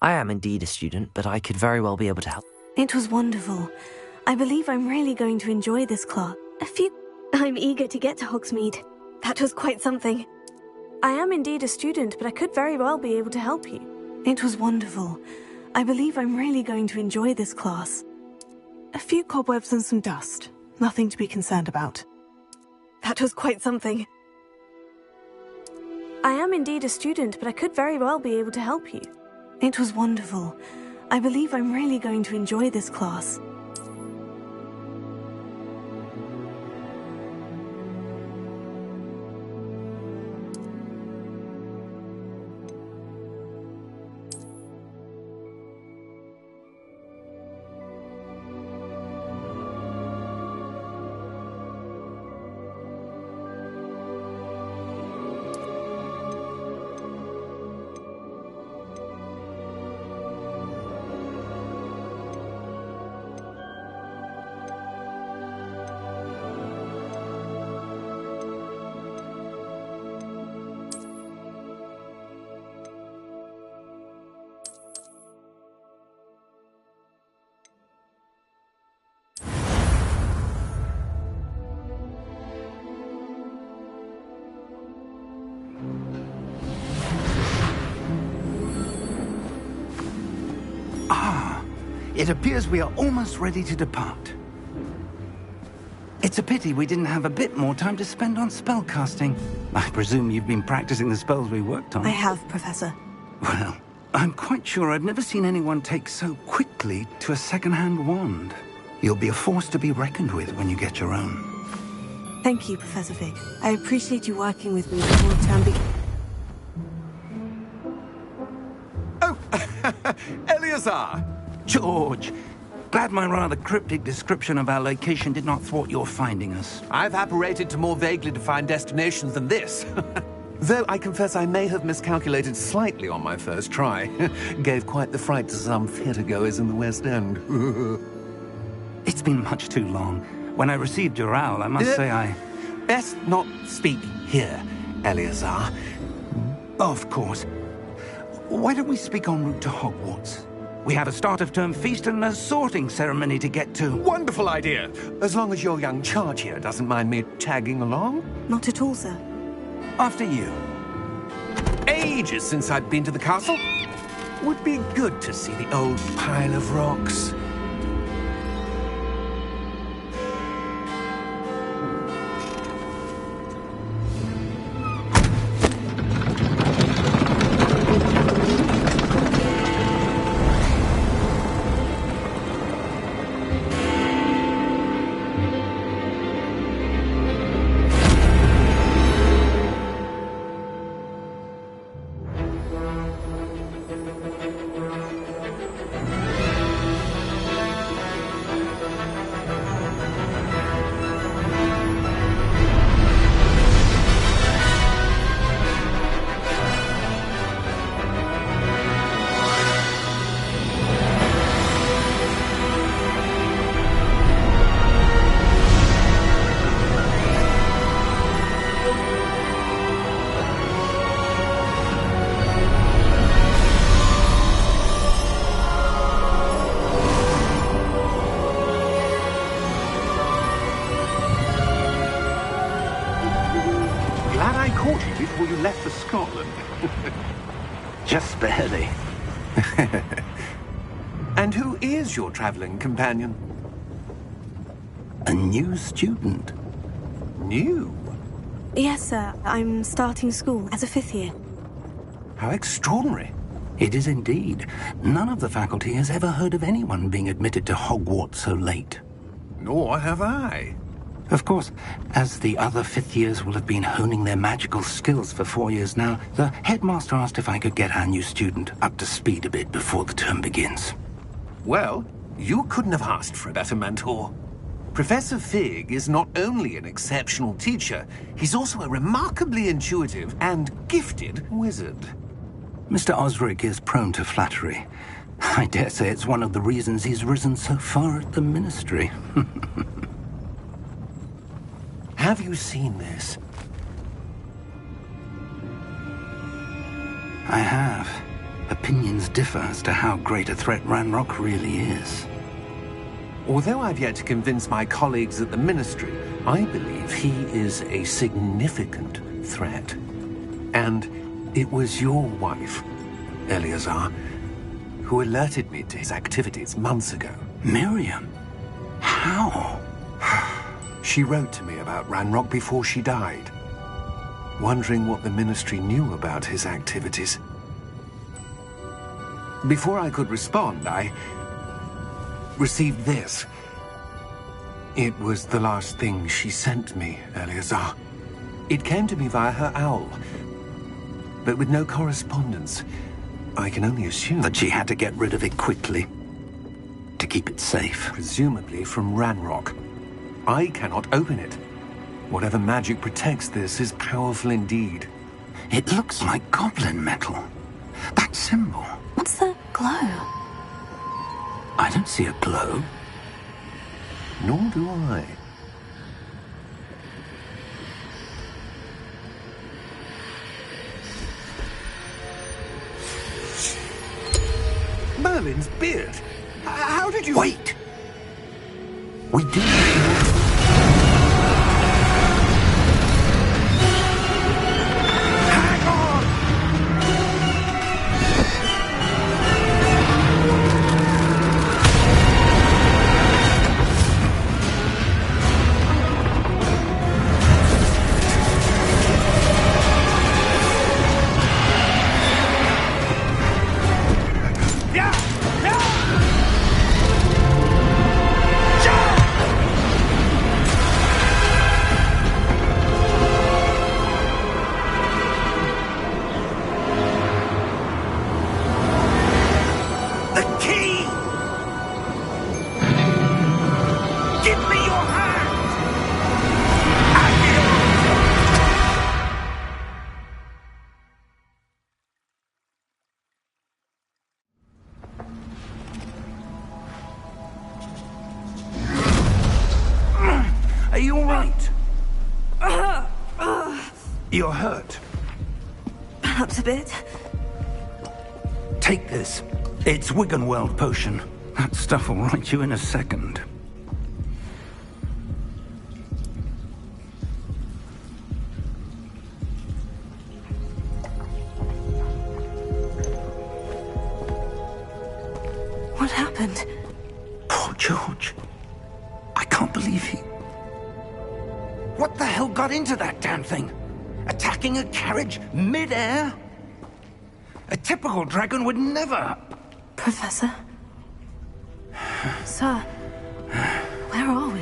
I am indeed a student, but I could very well be able to help. It was wonderful. I believe I'm really going to enjoy this class. I'm eager to get to Hogsmeade. That was quite something. I am indeed a student, but I could very well be able to help you. It was wonderful. I believe I'm really going to enjoy this class. A few cobwebs and some dust. Nothing to be concerned about. That was quite something. I am indeed a student, but I could very well be able to help you. It was wonderful. I believe I'm really going to enjoy this class. It appears we are almost ready to depart. It's a pity we didn't have a bit more time to spend on spellcasting. I presume you've been practicing the spells we worked on. I have, Professor. Well, I'm quite sure I've never seen anyone take so quickly to a second-hand wand. You'll be a force to be reckoned with when you get your own. Thank you, Professor Fig. I appreciate you working with me before the term begins. Oh, Eleazar! George! Glad my rather cryptic description of our location did not thwart your finding us. I've apparated to more vaguely defined destinations than this. Though I confess I may have miscalculated slightly on my first try. Gave quite the fright to some theatre-goers in the West End. It's been much too long. When I received your owl, I must say I... Best not speak here, Eleazar. Of course. Why don't we speak en route to Hogwarts? We have a start-of-term feast and a sorting ceremony to get to. Wonderful idea! As long as your young charge here doesn't mind me tagging along. Not at all, sir. After you. Ages since I'd been to the castle. Would be good to see the old pile of rocks. Before you left for Scotland. Just barely. And who is your traveling companion? A new student. New? Yes, sir. I'm starting school as a 5th year. How extraordinary. It is indeed. None of the faculty has ever heard of anyone being admitted to Hogwarts so late. Nor have I. Of course, as the other 5th years will have been honing their magical skills for 4 years now, the headmaster asked if I could get our new student up to speed a bit before the term begins. Well, you couldn't have asked for a better mentor. Professor Fig is not only an exceptional teacher, he's also a remarkably intuitive and gifted wizard. Mr. Osric is prone to flattery. I dare say it's one of the reasons he's risen so far at the Ministry. Have you seen this? I have. Opinions differ as to how great a threat Ranrock really is. Although I've yet to convince my colleagues at the Ministry, I believe he is a significant threat. And it was your wife, Eleazar, who alerted me to his activities months ago. Miriam? How? She wrote to me about Ranrock before she died, wondering what the Ministry knew about his activities. Before I could respond, I received this. It was the last thing she sent me, Eleazar. It came to me via her owl, but with no correspondence. I can only assume That she had to get rid of it quickly, to keep it safe. presumably from Ranrock. I cannot open it. Whatever magic protects this is powerful indeed. It looks like goblin metal. That symbol. What's the glow? I don't see a glow. Nor do I. Merlin's beard. How did you... Wait! We do. Hang on! Yeah! Yeah! The key! Give me your hand! Are you all right? You're hurt. Perhaps a bit. Take this. It's Wiggenweld potion. That stuff will right you in a second. What happened? Poor George. I can't believe he... What the hell got into that damn thing? Attacking a carriage mid-air? A typical dragon would never... Professor? Sir, where are we?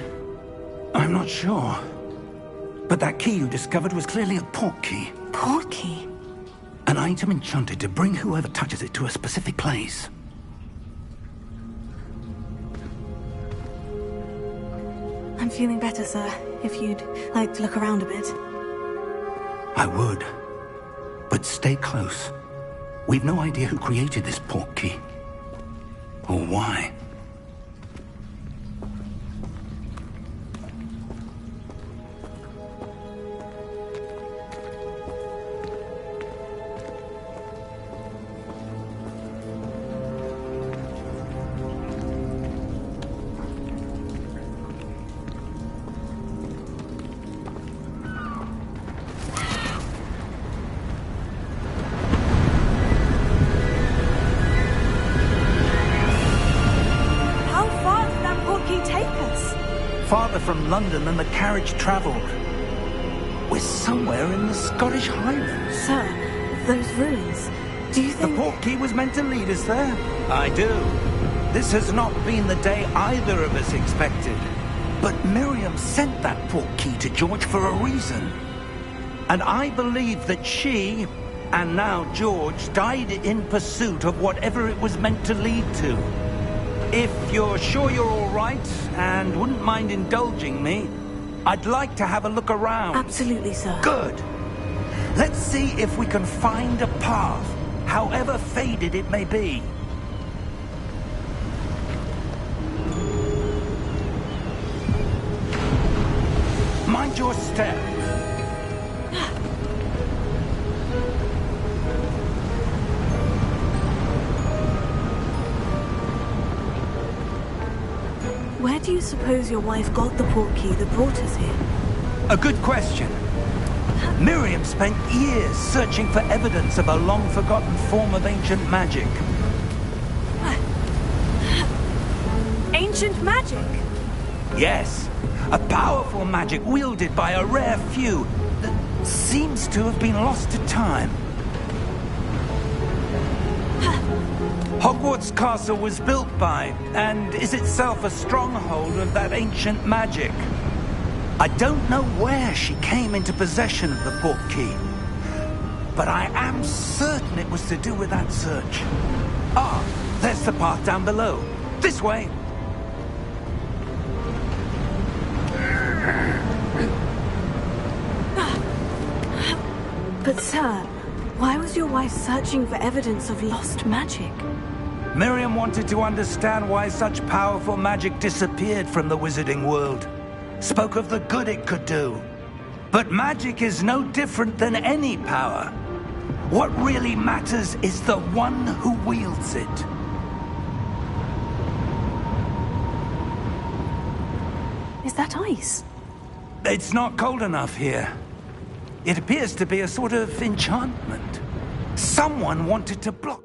I'm not sure. But that key you discovered was clearly a port key. Port key? An item enchanted to bring whoever touches it to a specific place. I'm feeling better, sir. If you'd like to look around a bit. I would. But stay close. We've no idea who created this port key. Or why. Farther from London than the carriage travelled. We're somewhere in the Scottish Highlands. Sir, those ruins. Do you think... The port key was meant to lead us there? I do. This has not been the day either of us expected. But Miriam sent that port key to George for a reason. And I believe that she, and now George, died in pursuit of whatever it was meant to lead to. If you're sure you're all right, and wouldn't mind indulging me, I'd like to have a look around. Absolutely, sir. Good. Let's see if we can find a path, however faded it may be. Mind your step. Where do you suppose your wife got the portkey that brought us here? A good question. Miriam spent years searching for evidence of a long-forgotten form of ancient magic. Ancient magic? Yes, a powerful magic wielded by a rare few that seems to have been lost to time. Hogwarts Castle was built by, and is itself a stronghold of that ancient magic. I don't know where she came into possession of the portkey, but I am certain it was to do with that search. Ah, there's the path down below. This way. But sir, why was your wife searching for evidence of lost magic? Miriam wanted to understand why such powerful magic disappeared from the wizarding world. Spoke of the good it could do. But magic is no different than any power. What really matters is the one who wields it. Is that ice? It's not cold enough here. It appears to be a sort of enchantment. Someone wanted to block.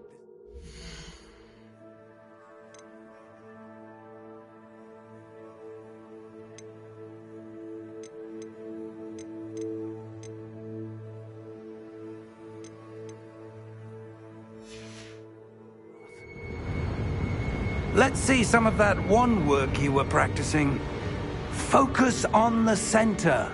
Let's see some of that wand work you were practicing. Focus on the center.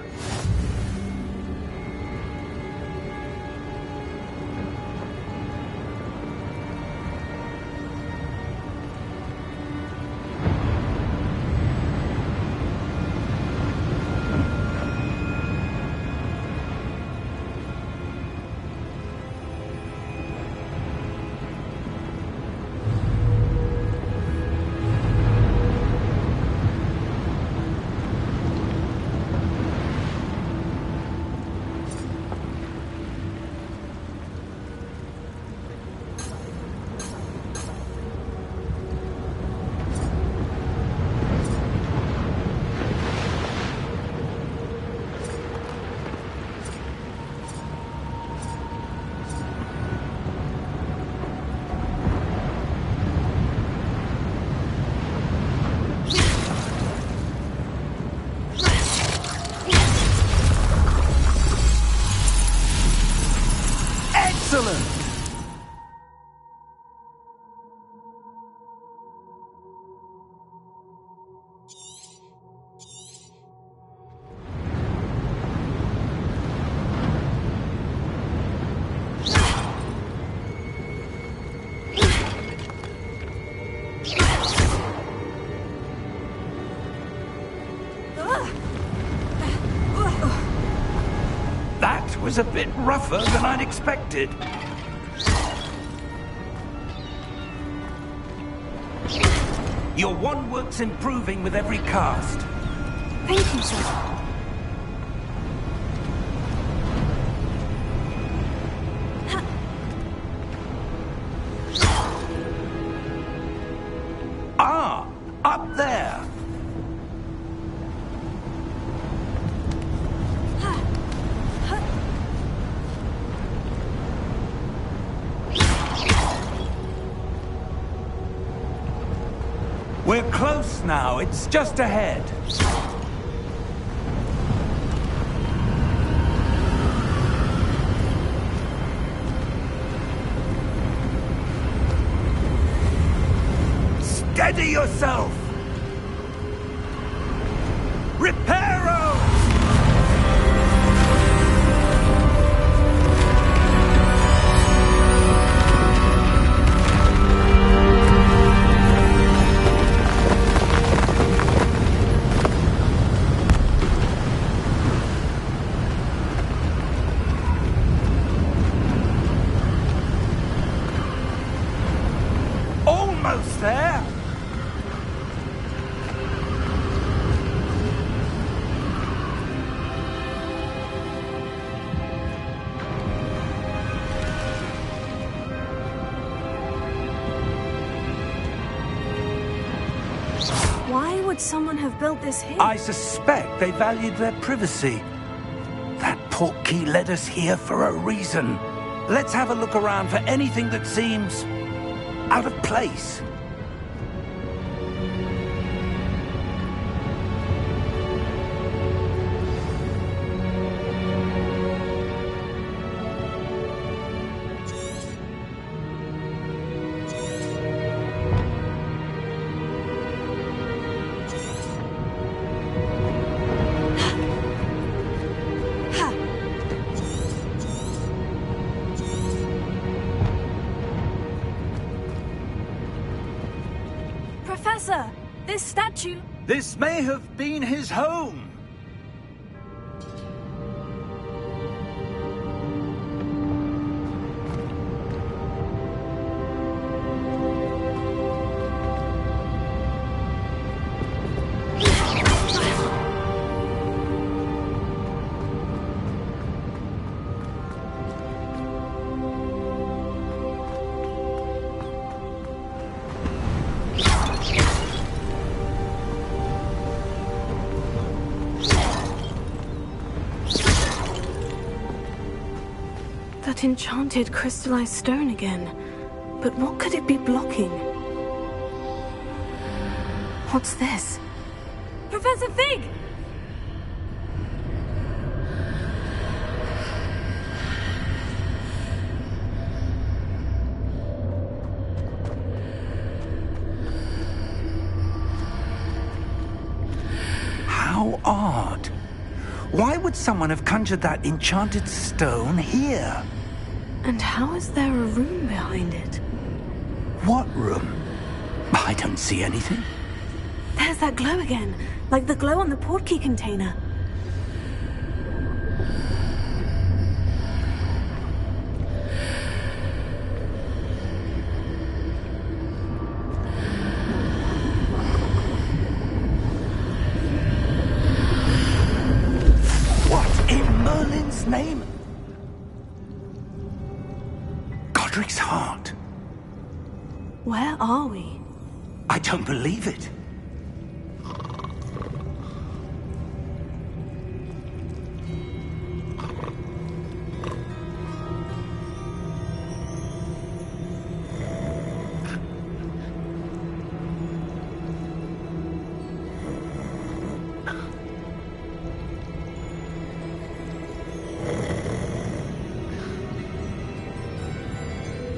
Excellent! That was a bit rougher than I'd expected. Your wand work's improving with every cast. Thank you, sir. Ah, up there. We're close now. It's just ahead. Steady yourself! Reparo! Almost there! would someone have built this here? I suspect they valued their privacy. That portkey led us here for a reason. Let's have a look around for anything that seems out of place. Professor, this statue... This may have been his home. That enchanted crystallized stone again. But what could it be blocking? What's this? Professor Fig! How odd. Why would someone have conjured that enchanted stone here? And how is there a room behind it? What room? I don't see anything. There's that glow again, like the glow on the portkey container. What in Merlin's name? Godric's heart. Where are we? I don't believe it.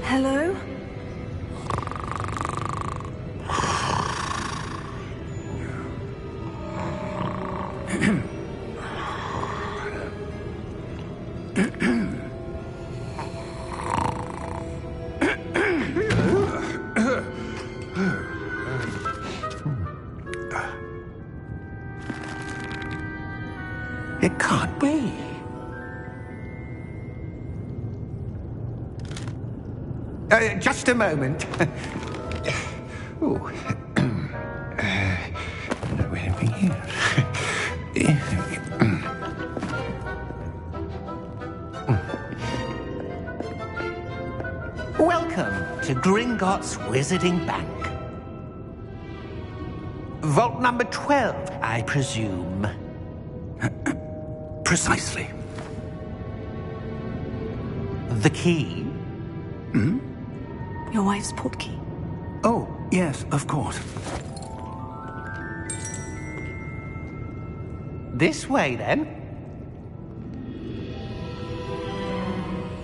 Hello? It can't be. Just a moment. Oh. Where are we here? Welcome to Gringotts Wizarding Bank. Vault number 12, I presume. Precisely. The key? Your wife's portkey. Oh, yes, of course. This way, then.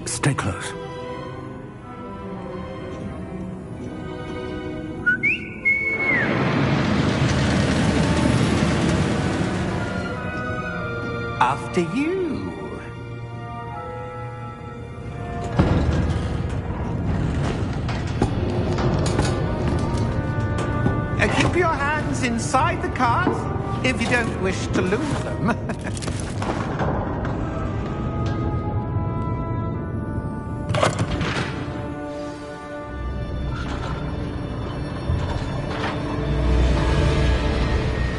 Stay close. After you. Keep your hands inside the cart if you don't wish to lose them.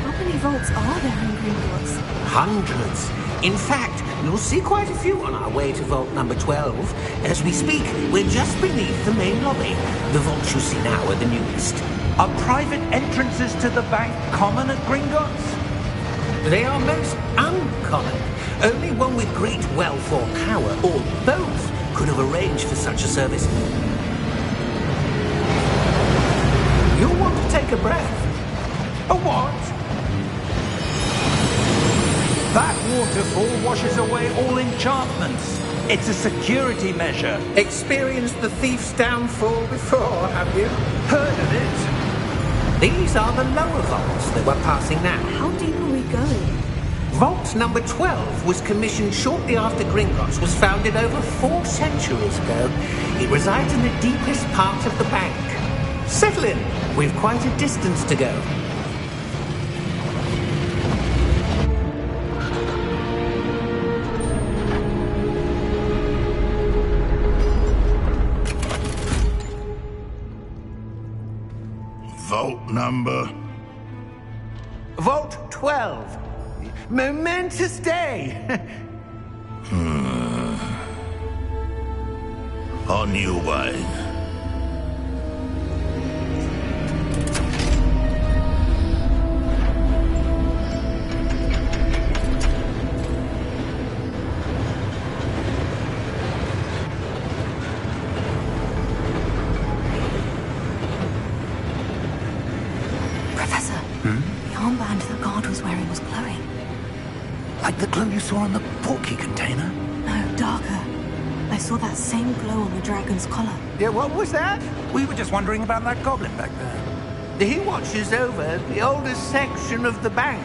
How many vaults are there in Gringotts? Hundreds. In fact, you'll see quite a few on our way to vault number 12. As we speak, we're just beneath the main lobby. The vaults you see now are the newest. Are private entrances to the bank common at Gringotts? They are most uncommon. Only one with great wealth or power, or both, could have arranged for such a service. You'll want to take a breath. A what? That waterfall washes away all enchantments. It's a security measure. Experienced the thief's downfall before, have you? Heard of it? These are the lower vaults that we're passing now. How deep are we going? Vault number 12 was commissioned shortly after Gringotts was founded over 4 centuries ago. It resides in the deepest part of the bank. Settle in. We've quite a distance to go. Vault number? Vault 12. Momentous day. On your way. Professor, the armband the guard was wearing was glowing. Like the glow you saw on the portkey container? No, darker. I saw that same glow on the dragon's collar. Yeah, what was that? We were just wondering about that goblin back there. He watches over the oldest section of the bank.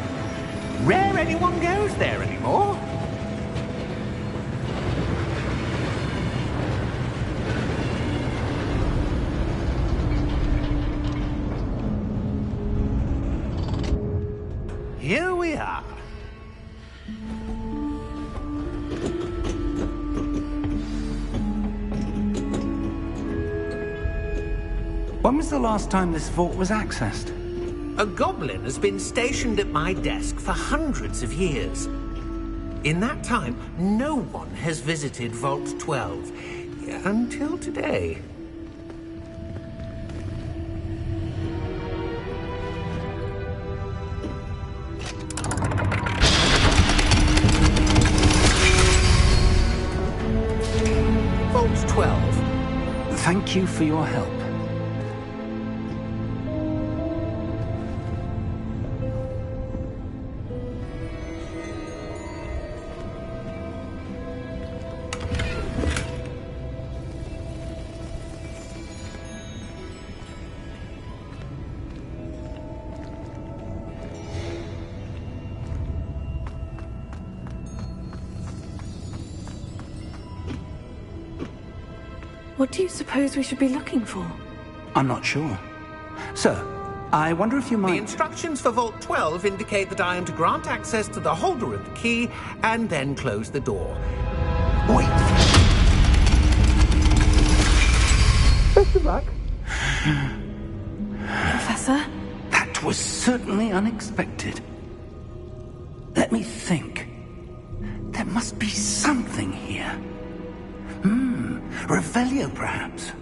Rare anyone goes there anymore. Here we are. When was the last time this vault was accessed? A goblin has been stationed at my desk for hundreds of years. In that time, no one has visited Vault 12 until today. Vault 12. Thank you for your help. What do you suppose we should be looking for? I'm not sure. Sir, I wonder if you The might... instructions for Vault 12 indicate that I am to grant access to the holder of the key and then close the door. Wait. Best of luck. Professor? That was certainly unexpected. Let me think. There must be something here. Revelio, perhaps?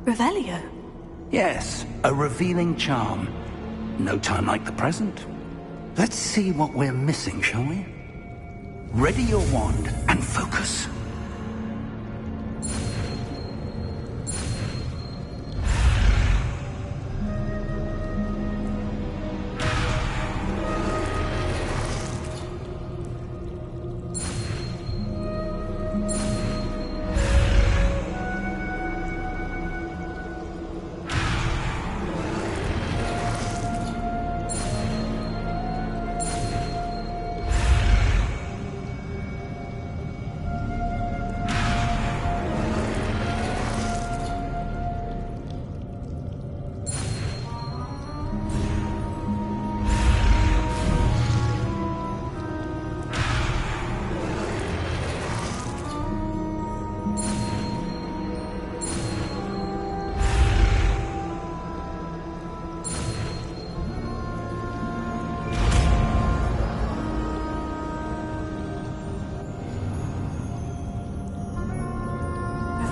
Revelio? Yes, a revealing charm. No time like the present. Let's see what we're missing, shall we? Ready your wand and focus.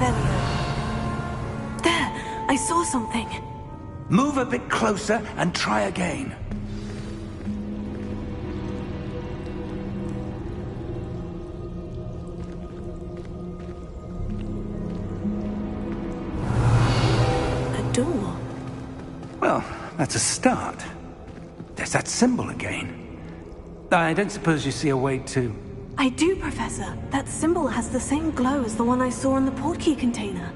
Revelio. There! I saw something. Move a bit closer and try again. A door. Well, that's a start. There's that symbol again. I don't suppose you see a way to... I do, Professor. That symbol has the same glow as the one I saw in the portkey container.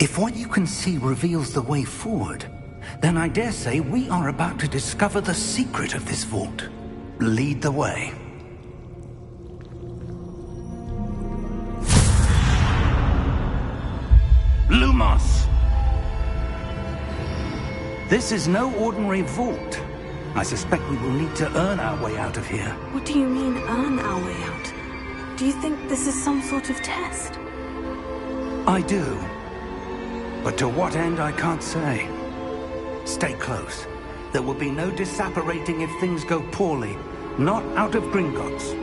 If what you can see reveals the way forward, then I dare say we are about to discover the secret of this vault. Lead the way. Lumos! This is no ordinary vault. I suspect we will need to earn our way out of here. What do you mean, earn our way out? Do you think this is some sort of test? I do. But to what end, I can't say. Stay close. There will be no disapparating if things go poorly. Not out of Gringotts.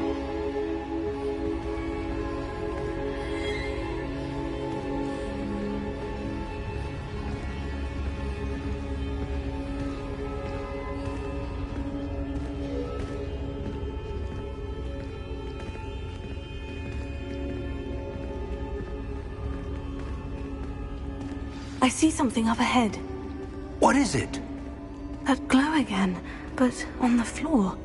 I see something up ahead. What is it? That glow again, but on the floor.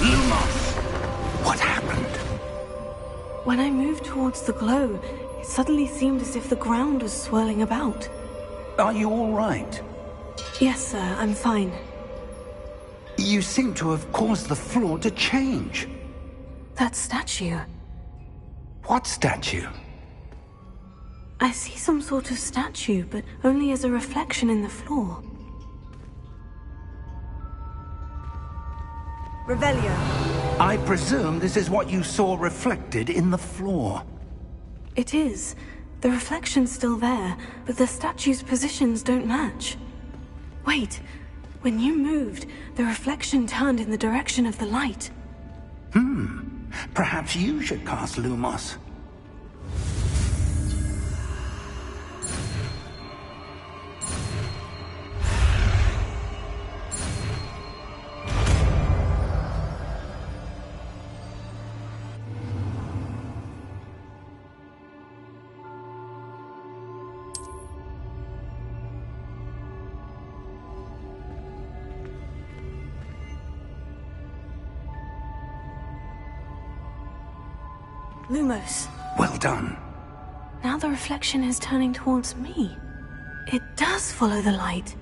Lumos! What happened? When I moved towards the glow, it suddenly seemed as if the ground was swirling about. Are you all right? Yes, sir, I'm fine. You seem to have caused the floor to change. That statue. What statue? I see some sort of statue, but only as a reflection in the floor. Revelio. I presume this is what you saw reflected in the floor. It is. The reflection's still there, but the statue's positions don't match. Wait. When you moved, the reflection turned in the direction of the light. Perhaps you should cast Lumos. Lumos. Well done. Now the reflection is turning towards me. It does follow the light.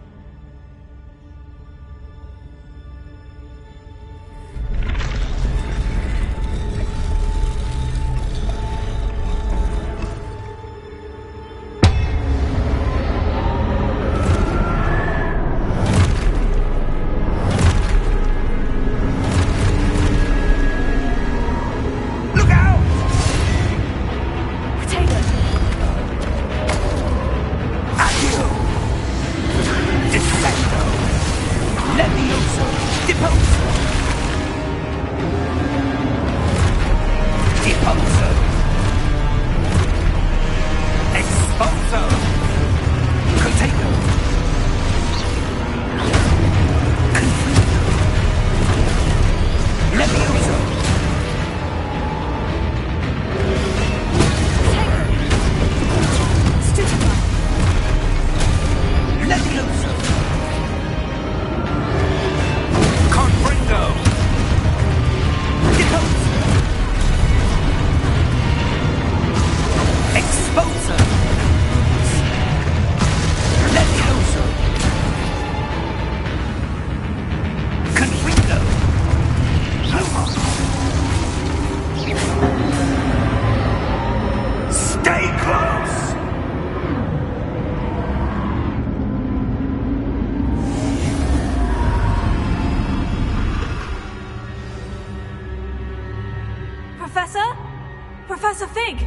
Professor Fig!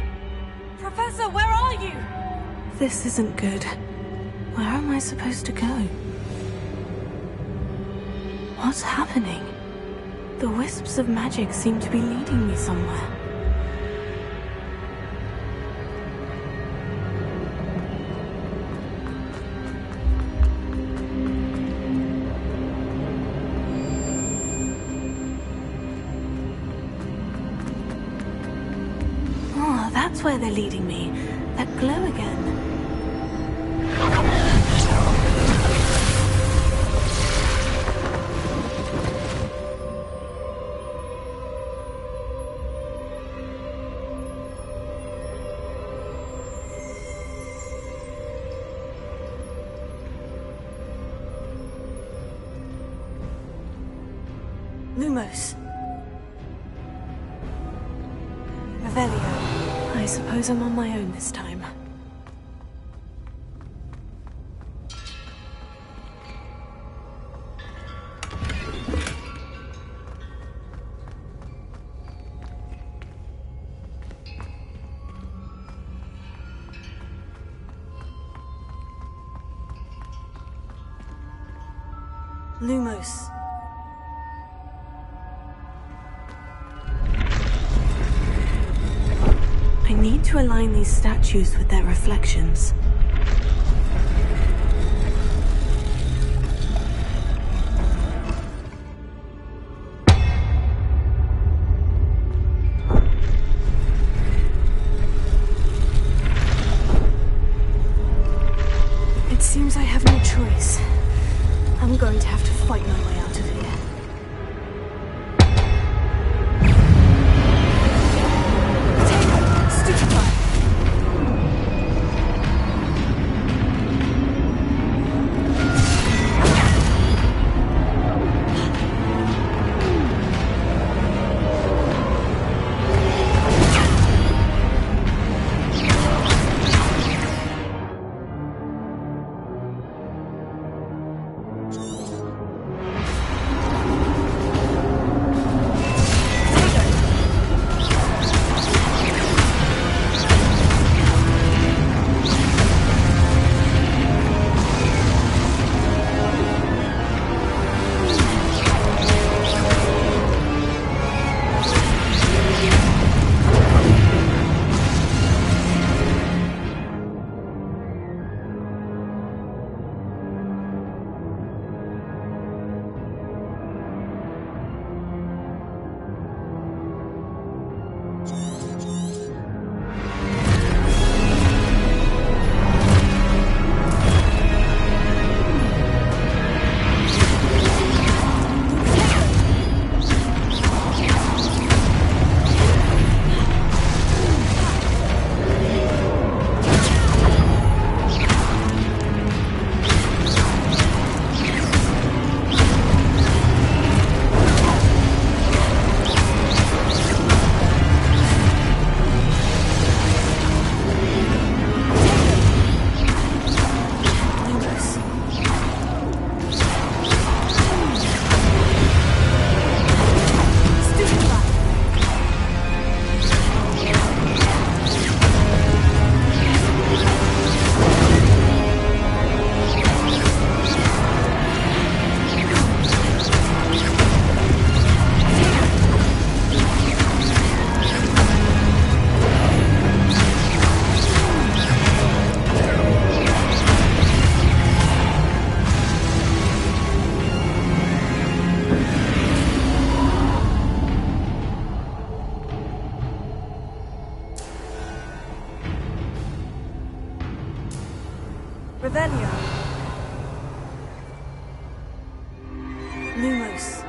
Professor, where are you? This isn't good. Where am I supposed to go? What's happening? The wisps of magic seem to be leading me somewhere. Oh, that's where they're leading me. That glow again. Lumos. Revelio. I suppose I'm on my own this time. Lumos. I need to align these statues with their reflections. It seems I have no choice. I'm going to have to fight my way out of here. Revelio. Lumos.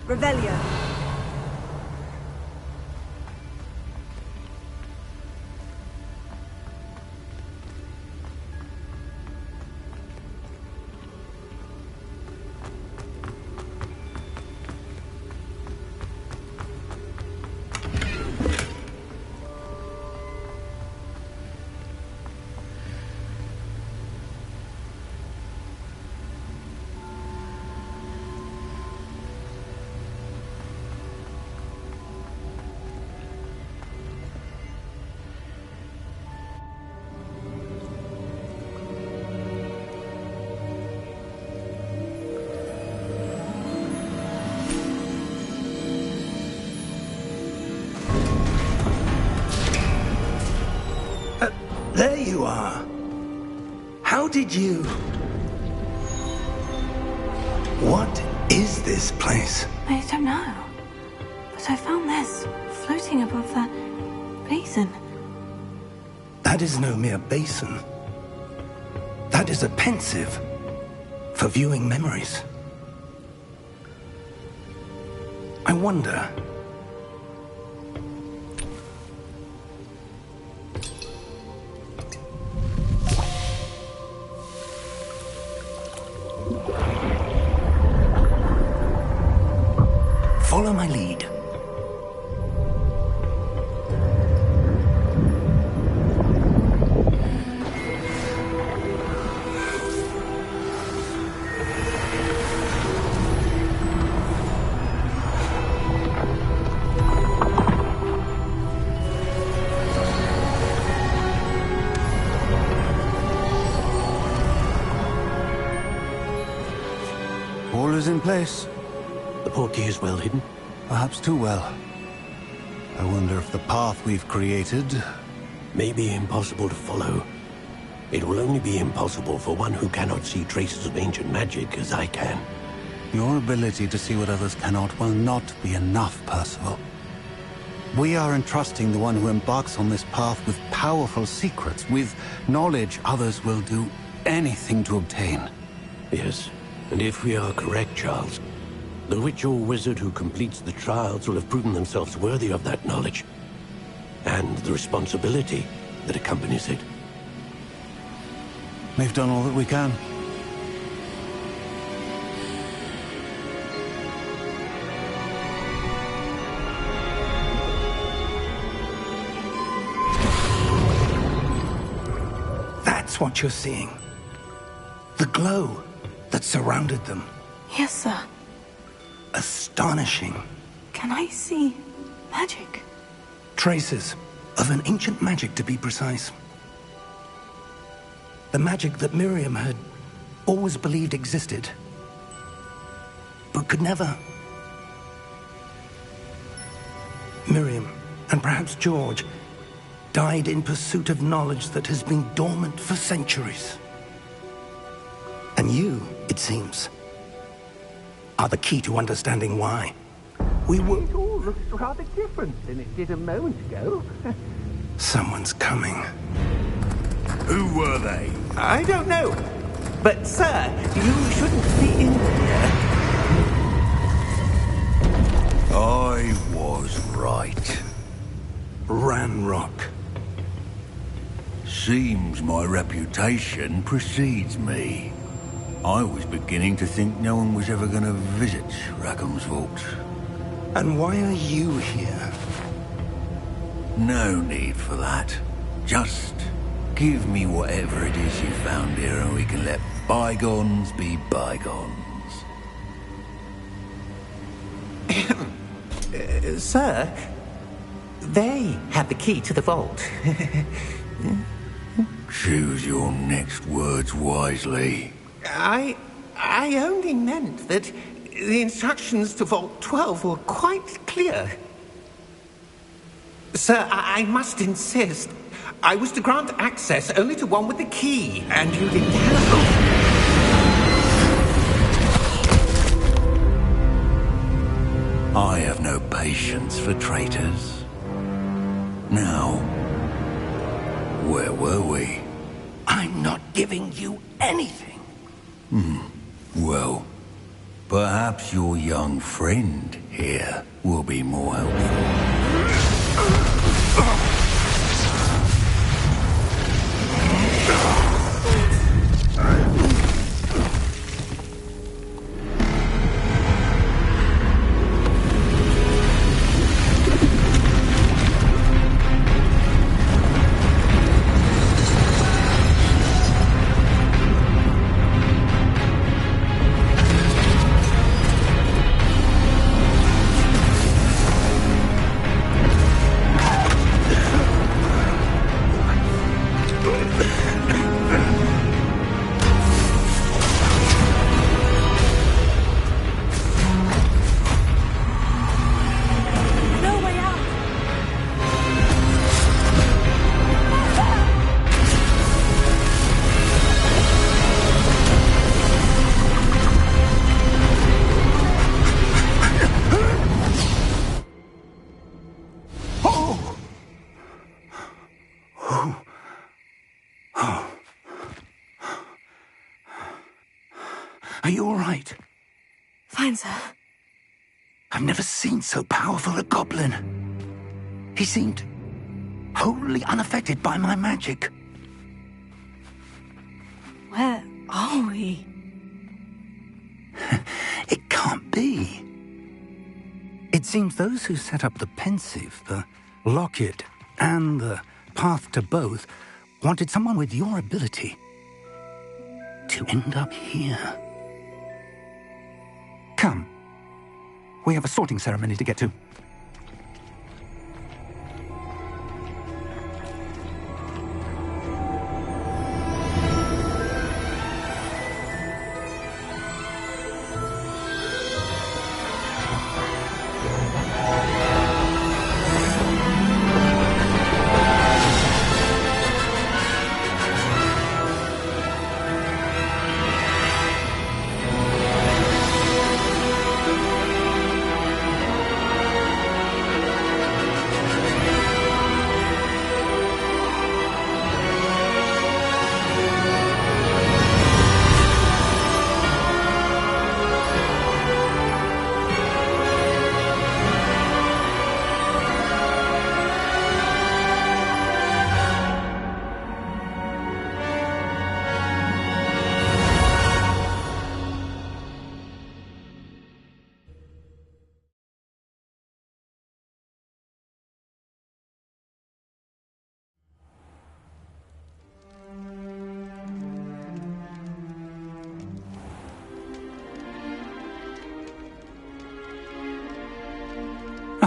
Revelio. There you are. How did you... What is this place? I don't know. But I found this floating above that basin. That is no mere basin. That is a pensive for viewing memories. I wonder... Follow my lead. All is in place. The portkey is well hidden. Perhaps too well. I wonder if the path we've created... May be impossible to follow. It will only be impossible for one who cannot see traces of ancient magic as I can. Your ability to see what others cannot will not be enough, Percival. We are entrusting the one who embarks on this path with powerful secrets, with knowledge others will do anything to obtain. Yes, and if we are correct, Charles, the witch or wizard who completes the trials will have proven themselves worthy of that knowledge, and the responsibility that accompanies it. We've done all that we can. That's what you're seeing. The glow that surrounded them. Yes, sir. Astonishing. Can I see magic? Traces of an ancient magic, to be precise. The magic that Miriam had always believed existed, but could never. Miriam, and perhaps George, died in pursuit of knowledge that has been dormant for centuries. And you, it seems, are the key to understanding why. We were... It all looks rather different than it did a moment ago. Someone's coming. Who were they? I don't know. But, sir, you shouldn't be in here. I was right. Ranrock. Seems my reputation precedes me. I was beginning to think no one was ever going to visit Rackham's vault. And why are you here? No need for that. Just give me whatever it is you found here and we can let bygones be bygones. Sir, they had the key to the vault. Choose your next words wisely. I only meant that the instructions to Vault 12 were quite clear. Sir, I must insist. I was to grant access only to one with the key, and you didn't have... I have no patience for traitors. Now, where were we? I'm not giving you anything. Well, Perhaps your young friend here will be more helpful. Are you all right? Fine, sir. I've never seen so powerful a goblin. He seemed wholly unaffected by my magic. Where are we? It can't be. It seems those who set up the pensive, the locket, and the path to both wanted someone with your ability to end up here. Come. We have a sorting ceremony to get to.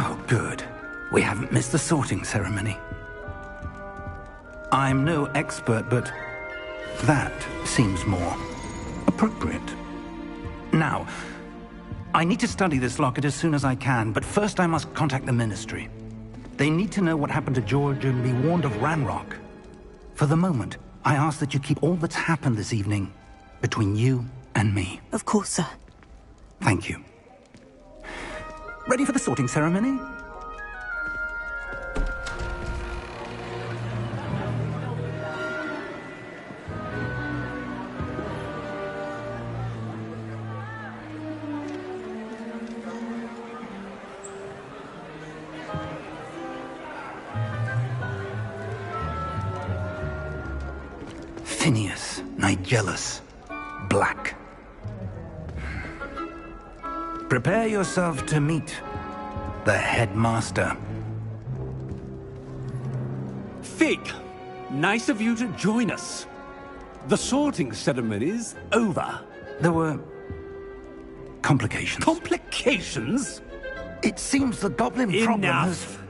Oh, good. We haven't missed the sorting ceremony. I'm no expert, but that seems more appropriate. Now, I need to study this locket as soon as I can, but first I must contact the Ministry. They need to know what happened to George and be warned of Ranrock. For the moment, I ask that you keep all that's happened this evening between you and me. Of course, sir. Thank you. Ready for the sorting ceremony? Phineas, Nigellus, Black. Prepare yourself to meet the headmaster. Fig, nice of you to join us. The sorting ceremony's over. There were complications. Complications? It seems the goblin problem has... Enough!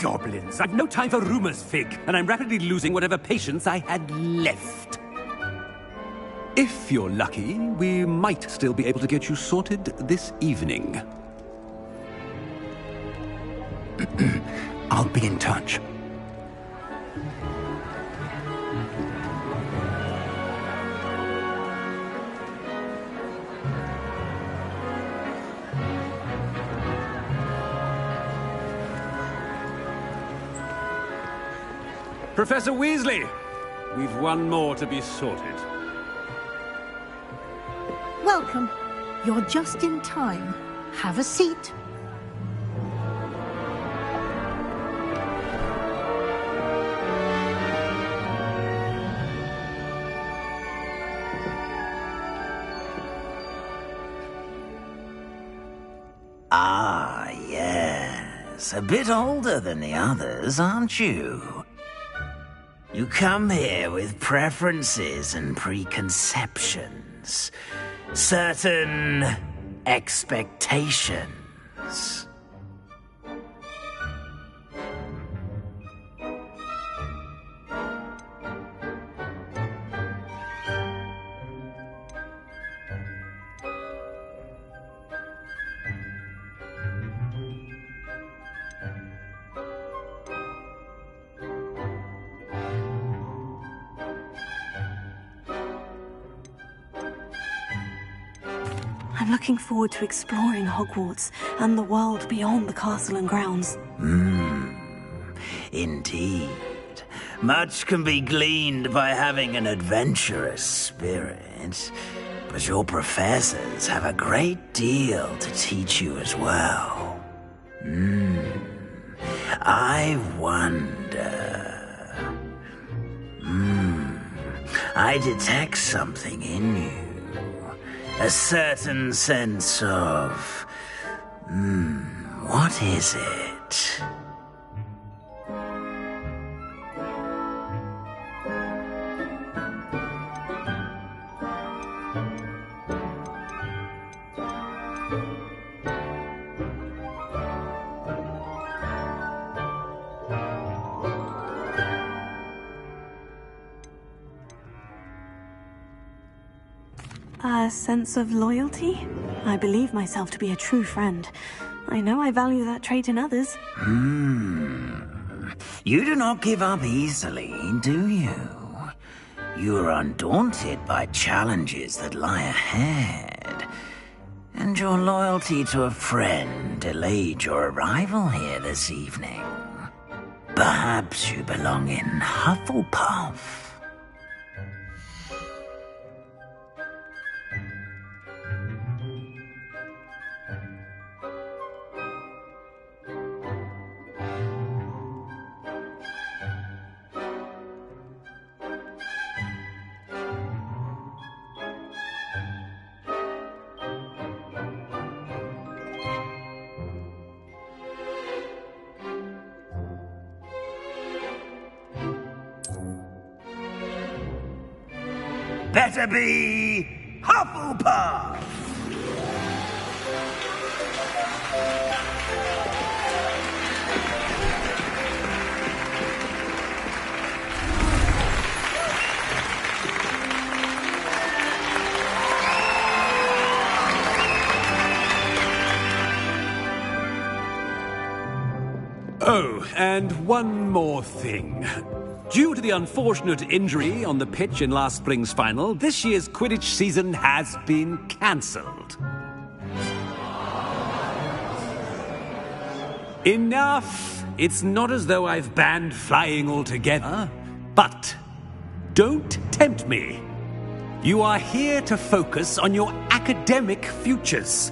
Goblins. I've no time for rumors, Fig, and I'm rapidly losing whatever patience I had left. If you're lucky, we might still be able to get you sorted this evening. I'll be in touch. Professor Weasley, we've one more to be sorted. Welcome. You're just in time. Have a seat. Ah, yes. A bit older than the others, aren't you? You come here with preferences and preconceptions. Certain expectations. I'm looking forward to exploring Hogwarts and the world beyond the castle and grounds. Indeed. Much can be gleaned by having an adventurous spirit, but your professors have a great deal to teach you as well. I wonder... I detect something in you. A certain sense of... what is it? A sense of loyalty? I believe myself to be a true friend. I know I value that trait in others. You do not give up easily, do you? You are undaunted by challenges that lie ahead. And your loyalty to a friend delayed your arrival here this evening. Perhaps you belong in Hufflepuff. Better be Hufflepuff! Oh, and one more thing. Due to the unfortunate injury on the pitch in last spring's final, this year's Quidditch season has been cancelled. Enough! It's not as though I've banned flying altogether, but don't tempt me. You are here to focus on your academic futures.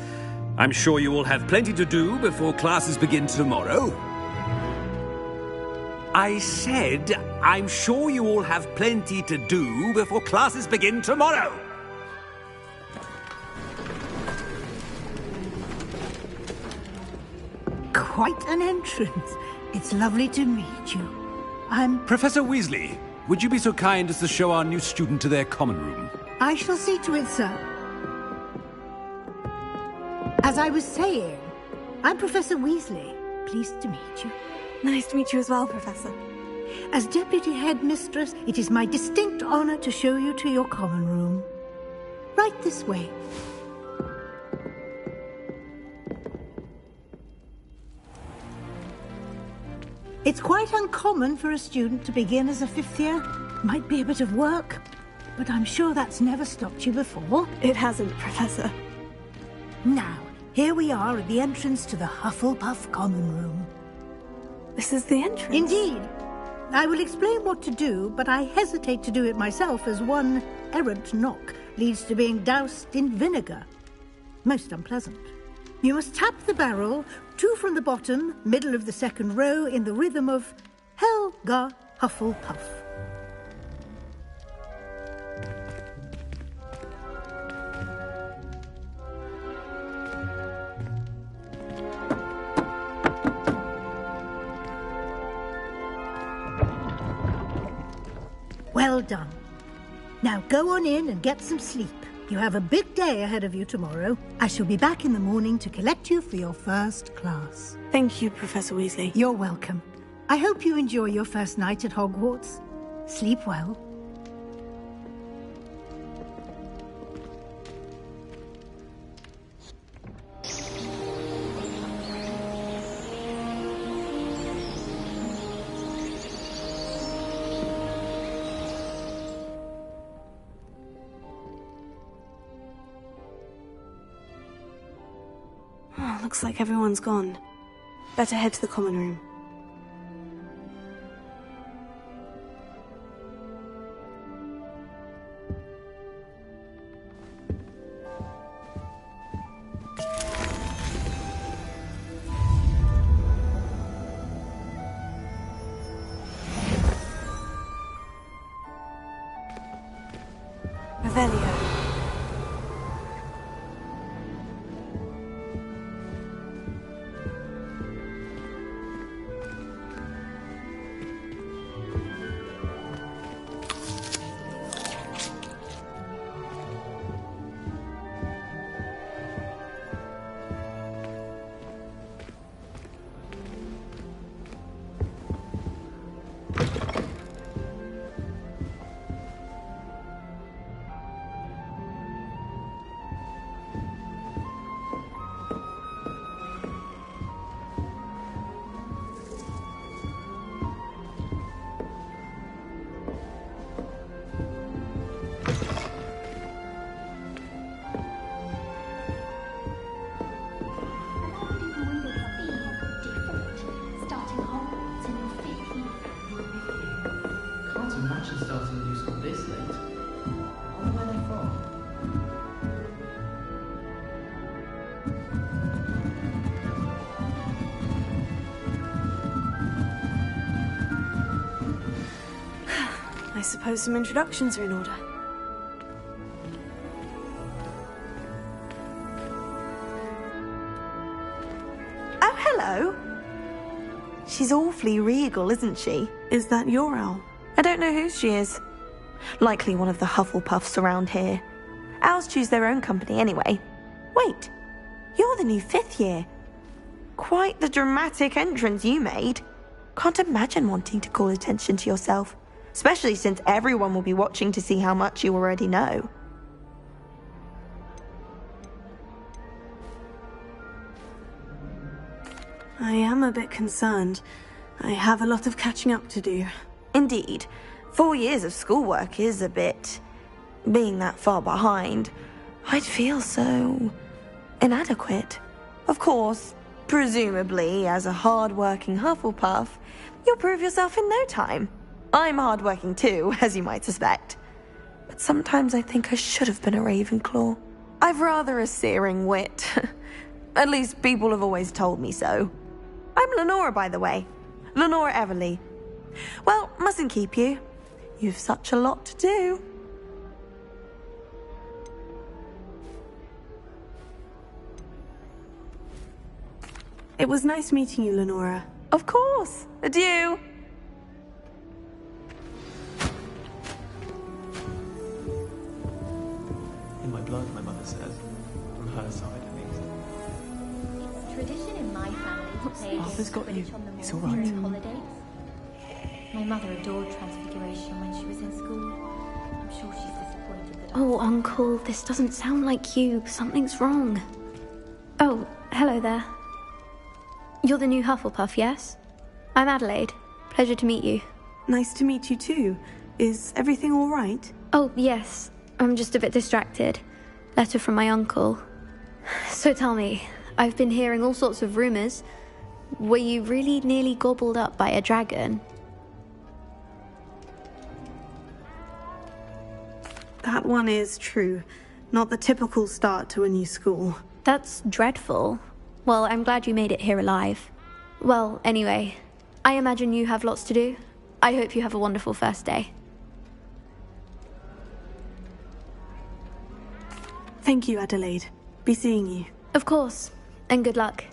I'm sure you will have plenty to do before classes begin tomorrow. I said, I'm sure you all have plenty to do before classes begin tomorrow. Quite an entrance. It's lovely to meet you. I'm... Professor Weasley, would you be so kind as to show our new student to their common room? I shall see to it, sir. As I was saying, I'm Professor Weasley. Pleased to meet you. Nice to meet you as well, Professor. As Deputy Headmistress, it is my distinct honor to show you to your common room. Right this way. It's quite uncommon for a student to begin as a fifth year. Might be a bit of work, but I'm sure that's never stopped you before. It hasn't, Professor. Now, here we are at the entrance to the Hufflepuff common room. This is the entrance? Indeed. I will explain what to do, but I hesitate to do it myself as one errant knock leads to being doused in vinegar. most unpleasant. You must tap the barrel, 2 from the bottom, middle of the second row, in the rhythm of Helga Hufflepuff. Well done. Now go on in and get some sleep. You have a big day ahead of you tomorrow. I shall be back in the morning to collect you for your first class. Thank you, Professor Weasley. You're welcome. I hope you enjoy your first night at Hogwarts. Sleep well. Oh, looks like everyone's gone. Better head to the common room. Revelio. Imagine starting new school this late. I wonder where they're from. I suppose some introductions are in order. Oh, hello. She's awfully regal, isn't she? Is that your owl? I don't know who she is. Likely one of the Hufflepuffs around here. Owls choose their own company anyway. Wait, you're the new 5th year. Quite the dramatic entrance you made. Can't imagine wanting to call attention to yourself, especially since everyone will be watching to see how much you already know. I am a bit concerned. I have a lot of catching up to do. Indeed. 4 years of schoolwork is a bit... being that far behind, I'd feel so... inadequate. Of course, presumably, as a hard-working Hufflepuff, you'll prove yourself in no time. I'm hard-working too, as you might suspect. But sometimes I think I should have been a Ravenclaw. I've rather a searing wit. At least people have always told me so. I'm Lenora, by the way. Lenora Everly. Well, mustn't keep you. You've such a lot to do. It was nice meeting you, Lenora. Of course. Adieu. In my blood, my mother says. From her side, at least. Tradition in my family to play Arthur's got you. Quidditch on the It's moors all right. during holidays. My mother adored Transfiguration when she was in school. I'm sure she's disappointed that Oh, Uncle, this doesn't sound like you. Something's wrong. Oh, hello there. You're the new Hufflepuff, yes? I'm Adelaide. Pleasure to meet you. Nice to meet you too. Is everything all right? Oh, yes. I'm just a bit distracted. Letter from my uncle. So tell me, I've been hearing all sorts of rumors. Were you really nearly gobbled up by a dragon? That one is true. Not the typical start to a new school. That's dreadful. Well, I'm glad you made it here alive. Well, anyway, I imagine you have lots to do. I hope you have a wonderful first day. Thank you, Adelaide. Be seeing you. Of course, and good luck.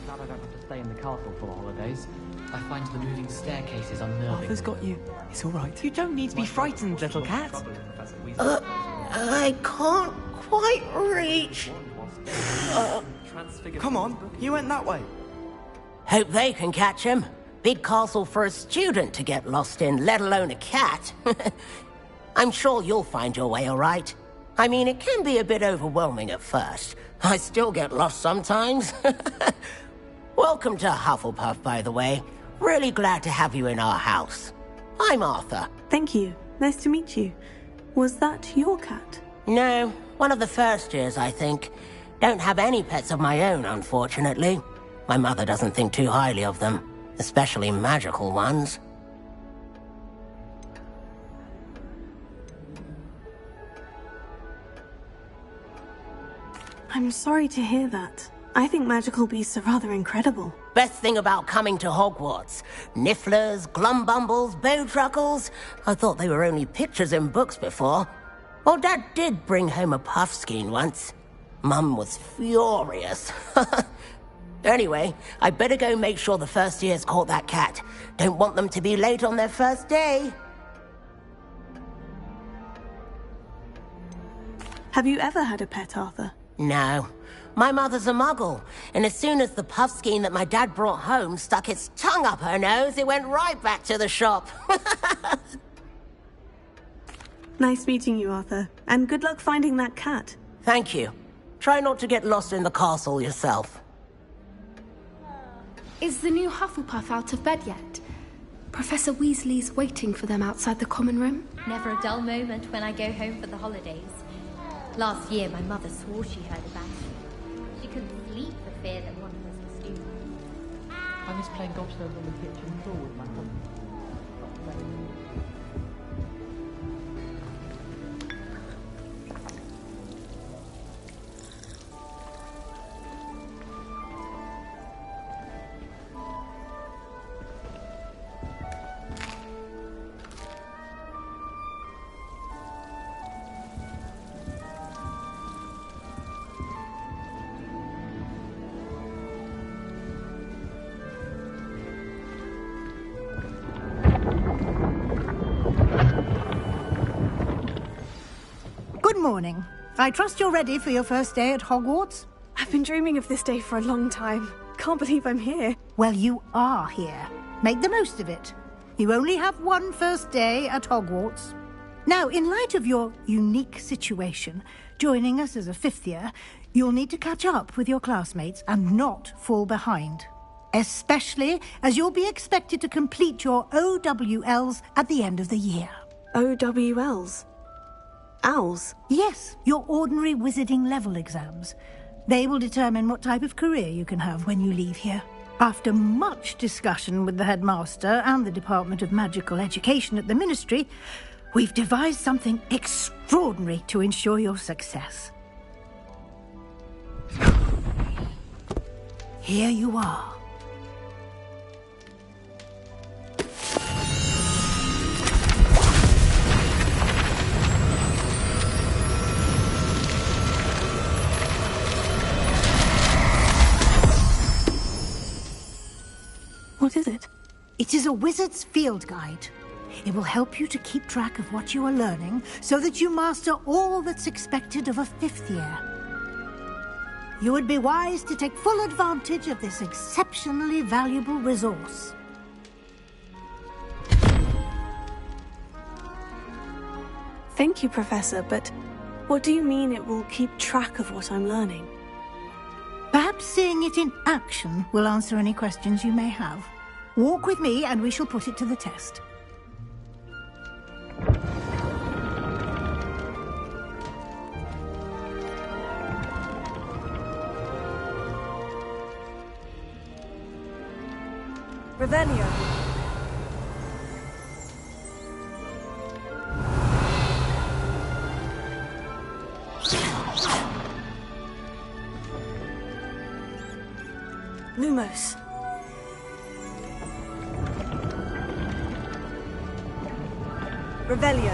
Glad I don't have to stay in the castle for the holidays. I find the moving staircases unnerving. Arthur's got you. It's all right. You don't need to be frightened, little cat. I can't quite reach. Come on, you went that way. Hope they can catch him. Big castle for a student to get lost in, let alone a cat. I'm sure you'll find your way all right. I mean, it can be a bit overwhelming at first. I still get lost sometimes. Welcome to Hufflepuff, by the way. Really glad to have you in our house. I'm Arthur. Thank you. Nice to meet you. Was that your cat? No, one of the first years, I think. Don't have any pets of my own, unfortunately. My mother doesn't think too highly of them, especially magical ones. I'm sorry to hear that. I think magical beasts are rather incredible. Best thing about coming to Hogwarts. Nifflers, glumbumbles, bowtruckles. I thought they were only pictures in books before. Well, Dad did bring home a puffskein once. Mum was furious. Anyway, I better go make sure the first year's caught that cat. Don't want them to be late on their first day. Have you ever had a pet, Arthur? No. My mother's a muggle, and as soon as the puffskein that my dad brought home stuck its tongue up her nose, it went right back to the shop. Nice meeting you, Arthur. And good luck finding that cat. Thank you. Try not to get lost in the castle yourself. Is the new Hufflepuff out of bed yet? Professor Weasley's waiting for them outside the common room. Never a dull moment when I go home for the holidays. Last year, my mother swore she heard about you. She couldn't sleep for fear that one of us was stupid. I miss playing gobstones on the kitchen floor with my husband. Good morning. I trust you're ready for your first day at Hogwarts? I've been dreaming of this day for a long time. Can't believe I'm here. Well, you are here. Make the most of it. You only have one first day at Hogwarts. Now, in light of your unique situation, joining us as a fifth year, you'll need to catch up with your classmates and not fall behind. Especially as you'll be expected to complete your OWLs at the end of the year. OWLs? Owls? Yes, your ordinary wizarding level exams. They will determine what type of career you can have when you leave here. After much discussion with the headmaster and the Department of Magical Education at the Ministry, we've devised something extraordinary to ensure your success. Here you are. What is it? It is a wizard's field guide. It will help you to keep track of what you are learning so that you master all that's expected of a fifth year. You would be wise to take full advantage of this exceptionally valuable resource. Thank you, Professor, but what do you mean it will keep track of what I'm learning? Perhaps seeing it in action will answer any questions you may have. Walk with me and we shall put it to the test. Revelio. Lumos. Revelio.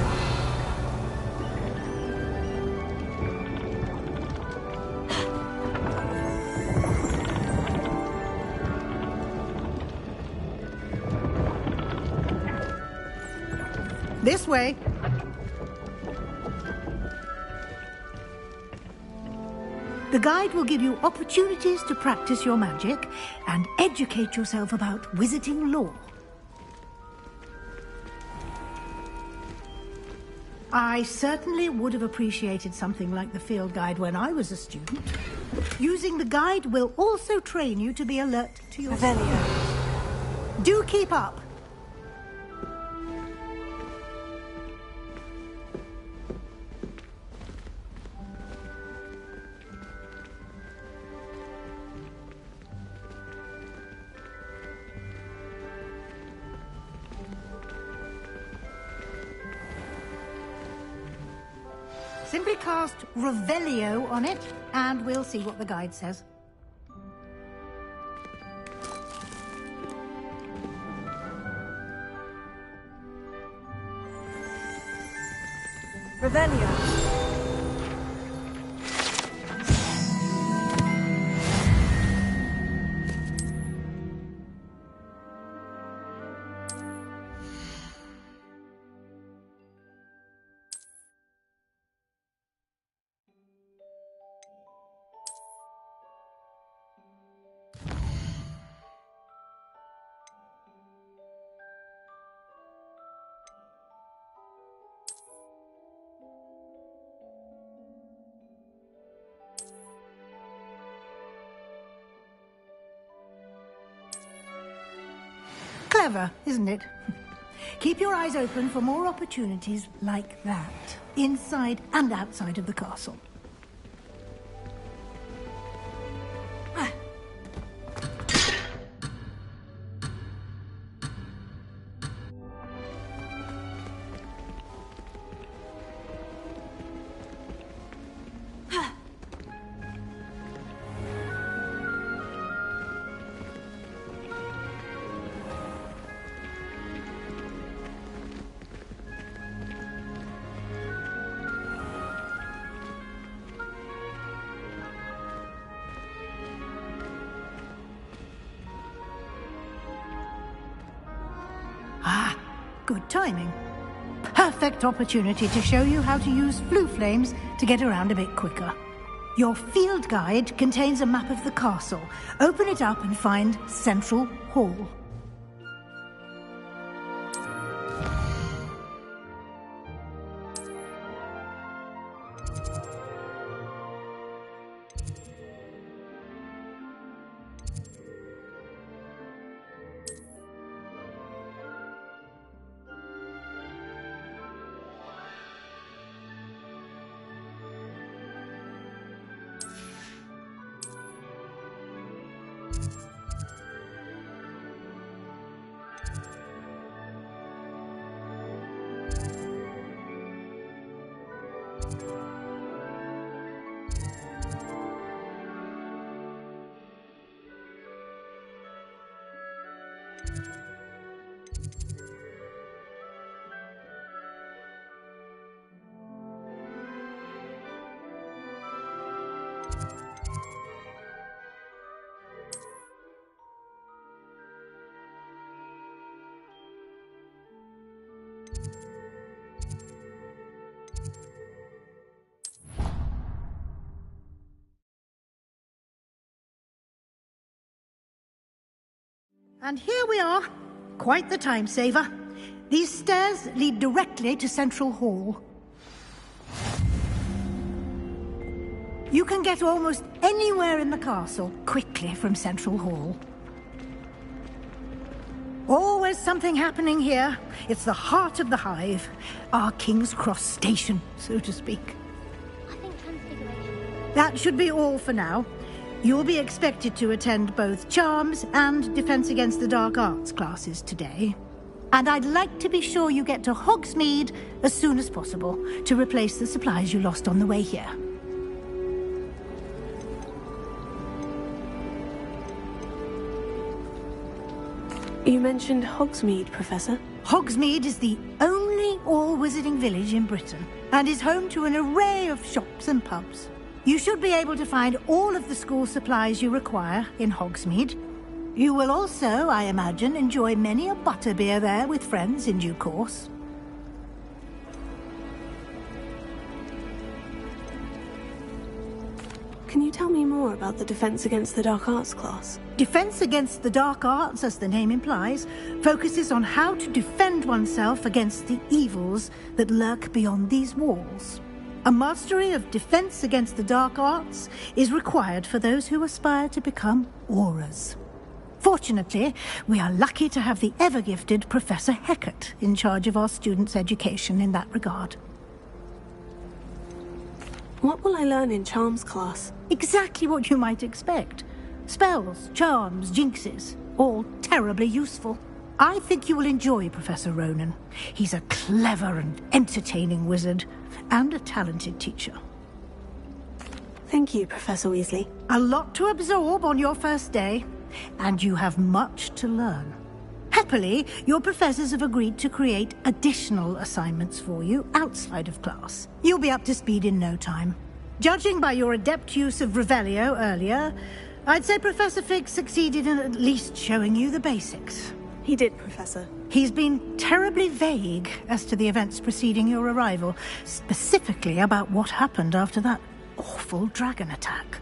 This way. The guide will give you opportunities to practice your magic and educate yourself about wizarding lore. I certainly would have appreciated something like the field guide when I was a student. Using the guide will also train you to be alert to your surroundings. Do keep up. Simply cast Revelio on it, and we'll see what the guide says. Revelio. Clever, isn't it? Keep your eyes open for more opportunities like that, inside and outside of the castle. Ah, good timing. Perfect opportunity to show you how to use flue flames to get around a bit quicker. Your field guide contains a map of the castle. Open it up and find Central Hall. And here we are. Quite the time saver. These stairs lead directly to Central Hall. You can get almost anywhere in the castle quickly from Central Hall. Always something happening here. It's the heart of the hive. Our King's Cross station, so to speak. That should be all for now. You'll be expected to attend both Charms and Defense Against the Dark Arts classes today. And I'd like to be sure you get to Hogsmeade as soon as possible to replace the supplies you lost on the way here. You mentioned Hogsmeade, Professor. Hogsmeade is the only all-wizarding village in Britain and is home to an array of shops and pubs. You should be able to find all of the school supplies you require in Hogsmeade. You will also, I imagine, enjoy many a butterbeer there with friends in due course. Can you tell me more about the Defense Against the Dark Arts class? Defense Against the Dark Arts, as the name implies, focuses on how to defend oneself against the evils that lurk beyond these walls. A mastery of Defense Against the Dark Arts is required for those who aspire to become Aurors. Fortunately, we are lucky to have the ever-gifted Professor Hecat in charge of our students' education in that regard. What will I learn in Charms class? Exactly what you might expect. Spells, charms, jinxes, all terribly useful. I think you will enjoy Professor Ronan. He's a clever and entertaining wizard, and a talented teacher. Thank you, Professor Weasley. A lot to absorb on your first day, and you have much to learn. Happily, your professors have agreed to create additional assignments for you outside of class. You'll be up to speed in no time. Judging by your adept use of Revelio earlier, I'd say Professor Fig succeeded in at least showing you the basics. He did, Professor. He's been terribly vague as to the events preceding your arrival, specifically about what happened after that awful dragon attack.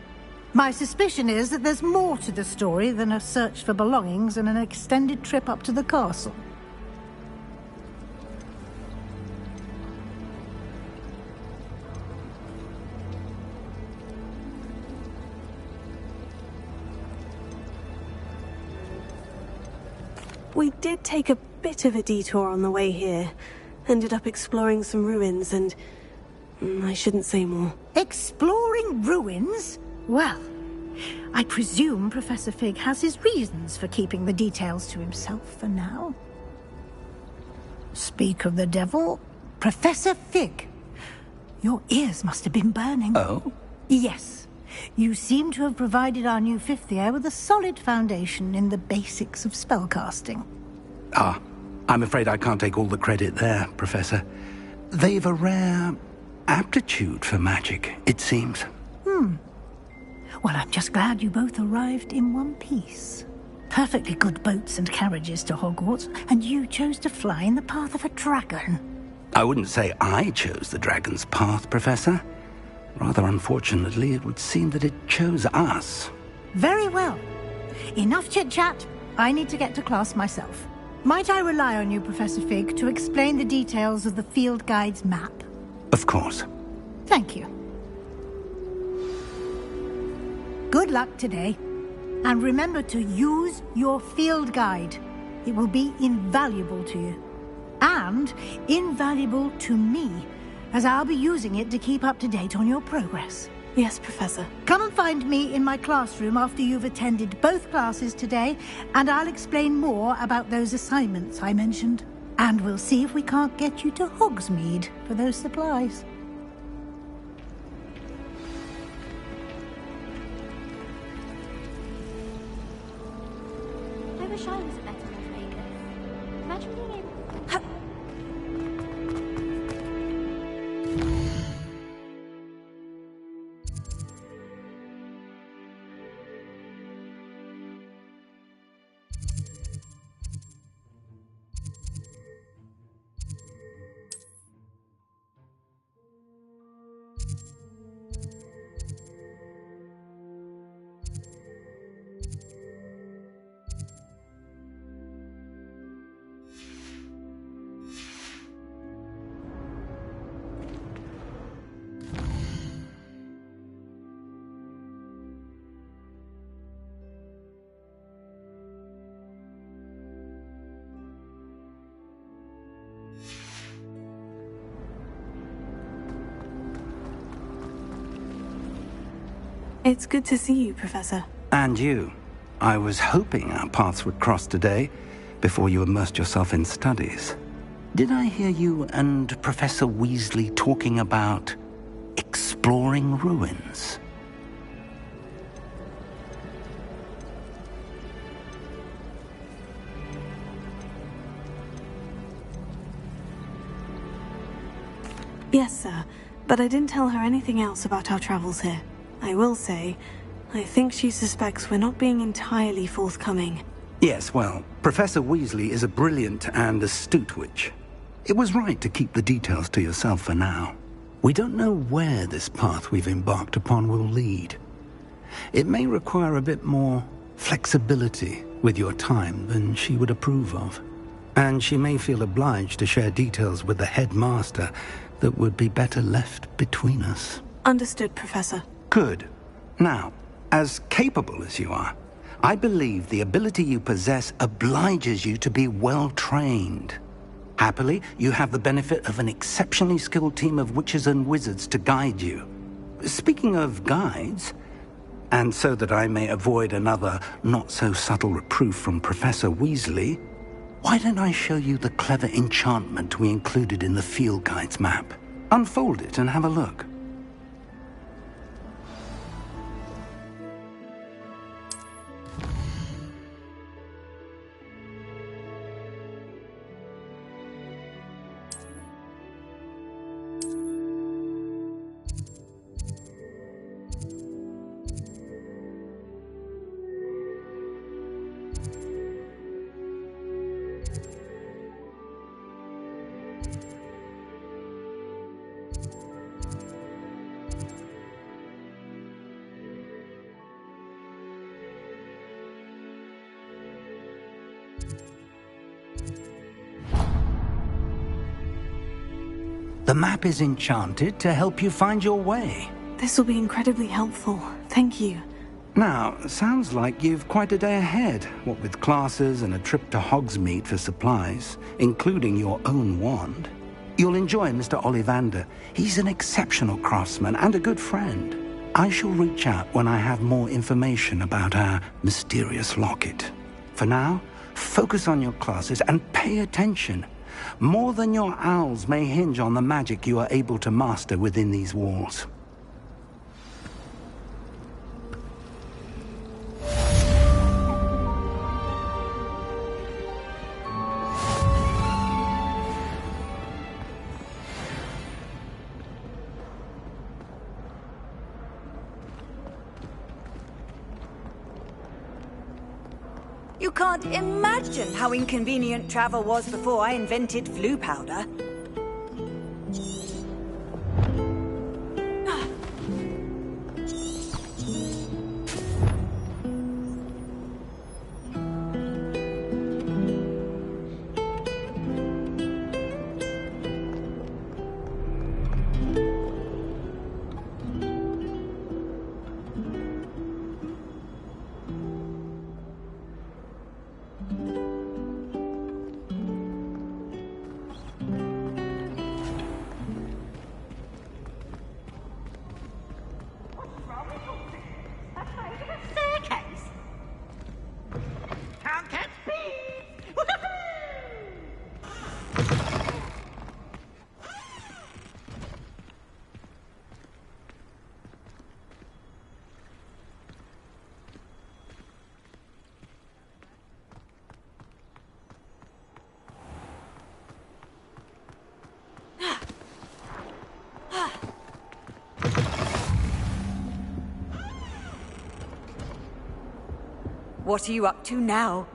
My suspicion is that there's more to the story than a search for belongings and an extended trip up to the castle. We did take a bit of a detour on the way here. Ended up exploring some ruins and... I shouldn't say more. Exploring ruins? Well, I presume Professor Fig has his reasons for keeping the details to himself for now. Speak of the devil, Professor Fig. Your ears must have been burning. Oh? Yes. You seem to have provided our new fifth year with a solid foundation in the basics of spellcasting. Ah, I'm afraid I can't take all the credit there, Professor. They've a rare aptitude for magic, it seems. Well, I'm just glad you both arrived in one piece. Perfectly good boats and carriages to Hogwarts, and you chose to fly in the path of a dragon. I wouldn't say I chose the dragon's path, Professor. Rather unfortunately, it would seem that it chose us. Very well. Enough chit-chat. I need to get to class myself. Might I rely on you, Professor Fig, to explain the details of the field guide's map? Of course. Thank you. Good luck today. And remember to use your field guide. It will be invaluable to you. And invaluable to me, as I'll be using it to keep up to date on your progress. Yes, Professor. Come and find me in my classroom after you've attended both classes today, and I'll explain more about those assignments I mentioned. And we'll see if we can't get you to Hogsmeade for those supplies. I wish I was a better matchmaker. Imagine being able... It's good to see you, Professor. And you. I was hoping our paths would cross today, before you immersed yourself in studies. Did I hear you and Professor Weasley talking about exploring ruins? Yes, sir, but I didn't tell her anything else about our travels here. I will say, I think she suspects we're not being entirely forthcoming. Yes, well, Professor Weasley is a brilliant and astute witch. It was right to keep the details to yourself for now. We don't know where this path we've embarked upon will lead. It may require a bit more flexibility with your time than she would approve of. And she may feel obliged to share details with the headmaster that would be better left between us. Understood, Professor. Good. Now, as capable as you are, I believe the ability you possess obliges you to be well-trained. Happily, you have the benefit of an exceptionally skilled team of witches and wizards to guide you. Speaking of guides, and so that I may avoid another not-so-subtle reproof from Professor Weasley, why don't I show you the clever enchantment we included in the field guide's map? Unfold it and have a look. The map is enchanted to help you find your way. This will be incredibly helpful. Thank you. Now, sounds like you've quite a day ahead, what with classes and a trip to Hogsmeade for supplies, including your own wand. You'll enjoy Mr. Ollivander. He's an exceptional craftsman and a good friend. I shall reach out when I have more information about our mysterious locket. For now, focus on your classes and pay attention. More than your owls may hinge on the magic you are able to master within these walls. You can't imagine how inconvenient travel was before I invented flu powder. What are you up to now?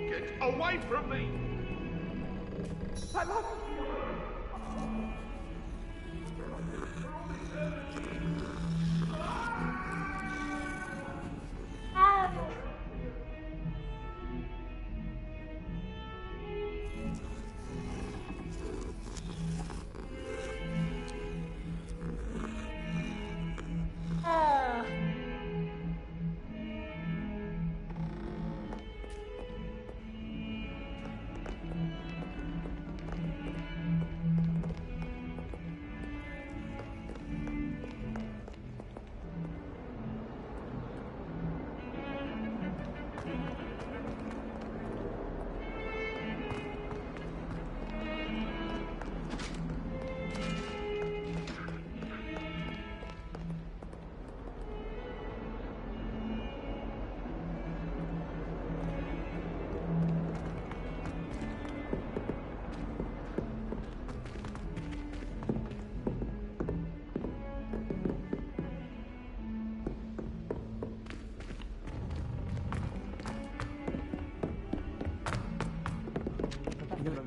Get away from me! I love you!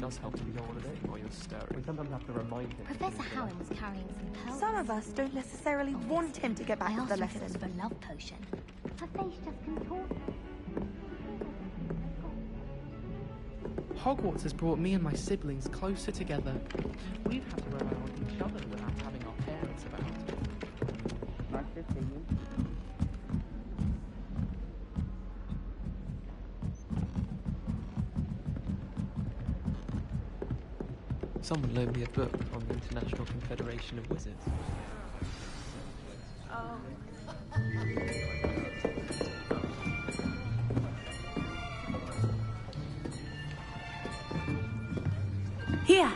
does help to be coordinating while you're stirring. We sometimes have to remind him. Professor Howard was carrying some pearls. Some of us don't necessarily want him to get back to the lesson. I asked her if it was a love potion. Her face just contorted. Hogwarts has brought me and my siblings closer together. We've had to rely on each other without having our parents about. Nice to see you. Someone loaned me a book on the International Confederation of Wizards. Oh. Here,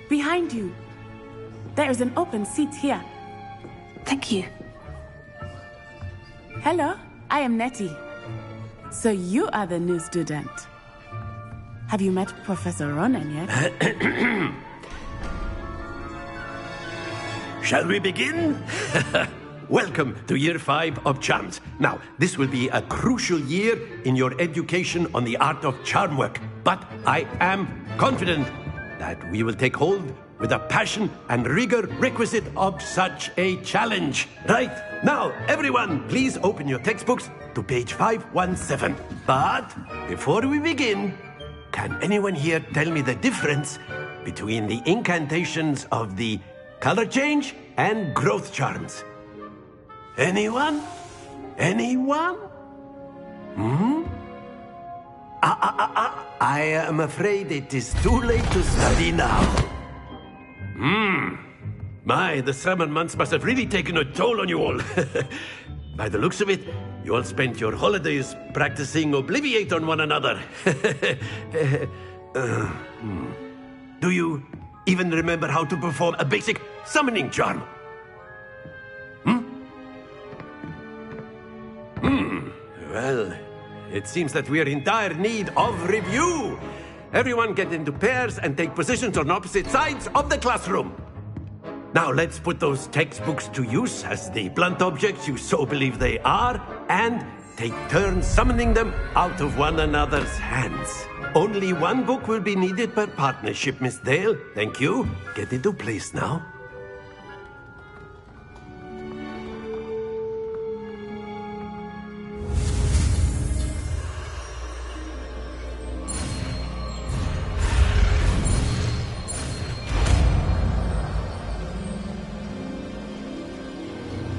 behind you. There is an open seat here. Thank you. Hello, I am Nettie. So you are the new student. Have you met Professor Ronan yet? Shall we begin? Welcome to Year 5 of Charms. Now, this will be a crucial year in your education on the art of charm work, but I am confident that we will take hold with the passion and rigor requisite of such a challenge. Right, now, everyone, please open your textbooks to page 517. But before we begin, can anyone here tell me the difference between the incantations of the color change and growth charms? Anyone? Anyone? I am afraid it is too late to study now. My, the summer months must have really taken a toll on you all. By the looks of it, you all spent your holidays practicing Obliviate on one another. Do you even remember how to perform a basic summoning charm? Well, it seems that we are in dire need of review. Everyone get into pairs and take positions on opposite sides of the classroom. Now let's put those textbooks to use as the blunt objects you so believe they are, and take turns summoning them out of one another's hands. Only one book will be needed per partnership, Miss Dale. Thank you. Get into place now.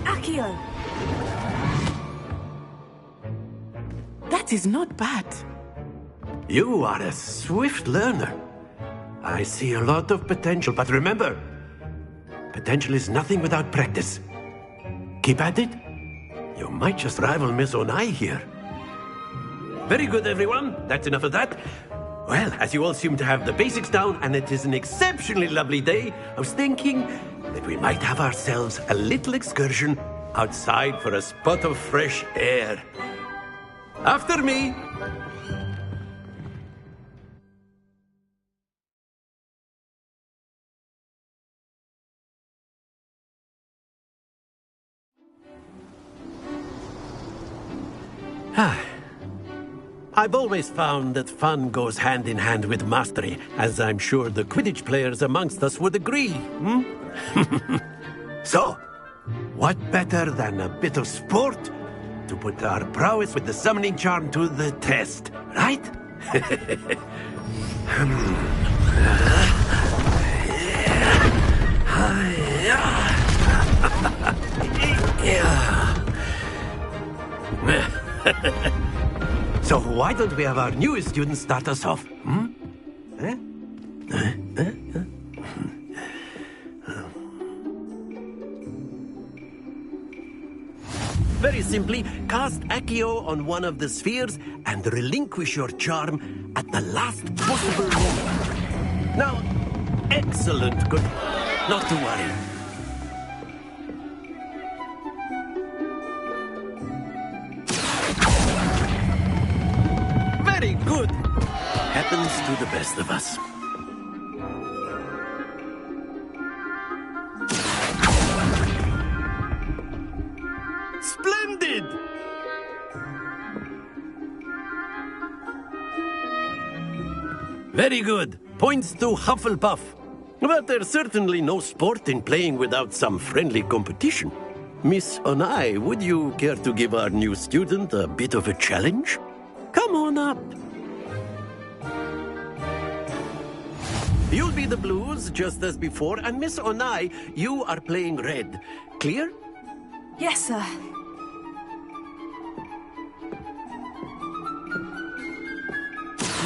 Accio! That is not bad. You are a swift learner. I see a lot of potential, but remember, potential is nothing without practice. Keep at it. You might just rival Miss Onai here. Very good, everyone. That's enough of that. Well, as you all seem to have the basics down, and it is an exceptionally lovely day, I was thinking that we might have ourselves a little excursion outside for a spot of fresh air. After me. I've always found that fun goes hand in hand with mastery, as I'm sure the Quidditch players amongst us would agree. So, what better than a bit of sport to put our prowess with the summoning charm to the test, right? So why don't we have our newest student start us off? Very simply, cast Accio on one of the spheres and relinquish your charm at the last possible moment. Now, excellent, good. Not to worry. Very good. Happens to the best of us. Splendid! Very good. Points to Hufflepuff. But there's certainly no sport in playing without some friendly competition. Miss Onai, would you care to give our new student a bit of a challenge? Come on up. You'll be the blues, just as before, and Miss Onai, you are playing red. Clear? Yes, sir.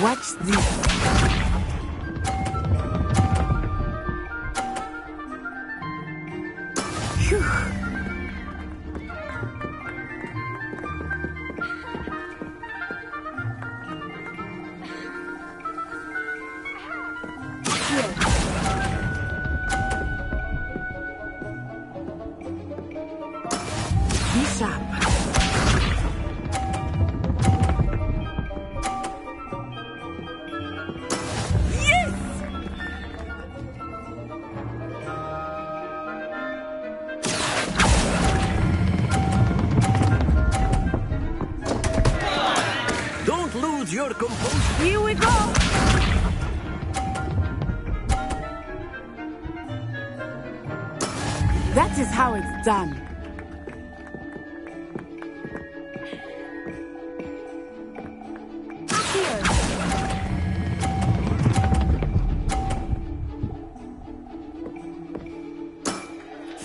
Watch this. Phew. Be sharp. Your composure. Here we go. That is how it's done.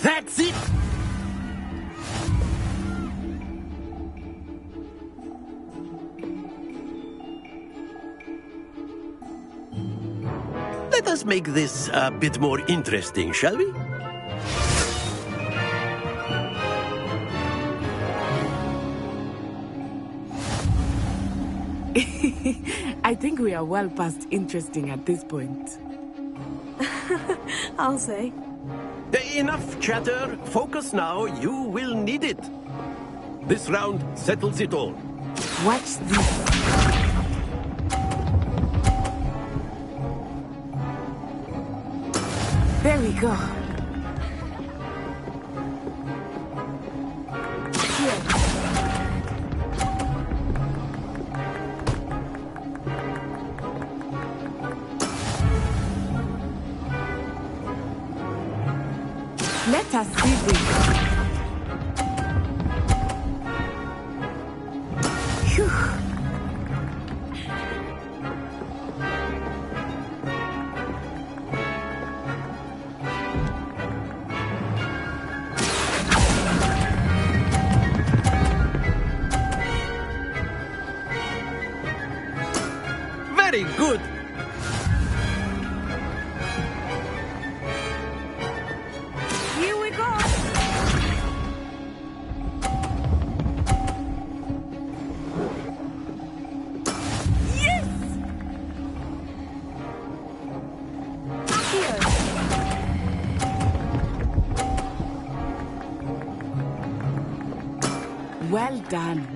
That's it. Let us make this a bit more interesting, shall we? I think we are well past interesting at this point. I'll say. Enough chatter. Focus now. You will need it. This round settles it all. Watch this. There we go. Let us see this. Phew. Very good. Here we go. Yes. Here. Well done.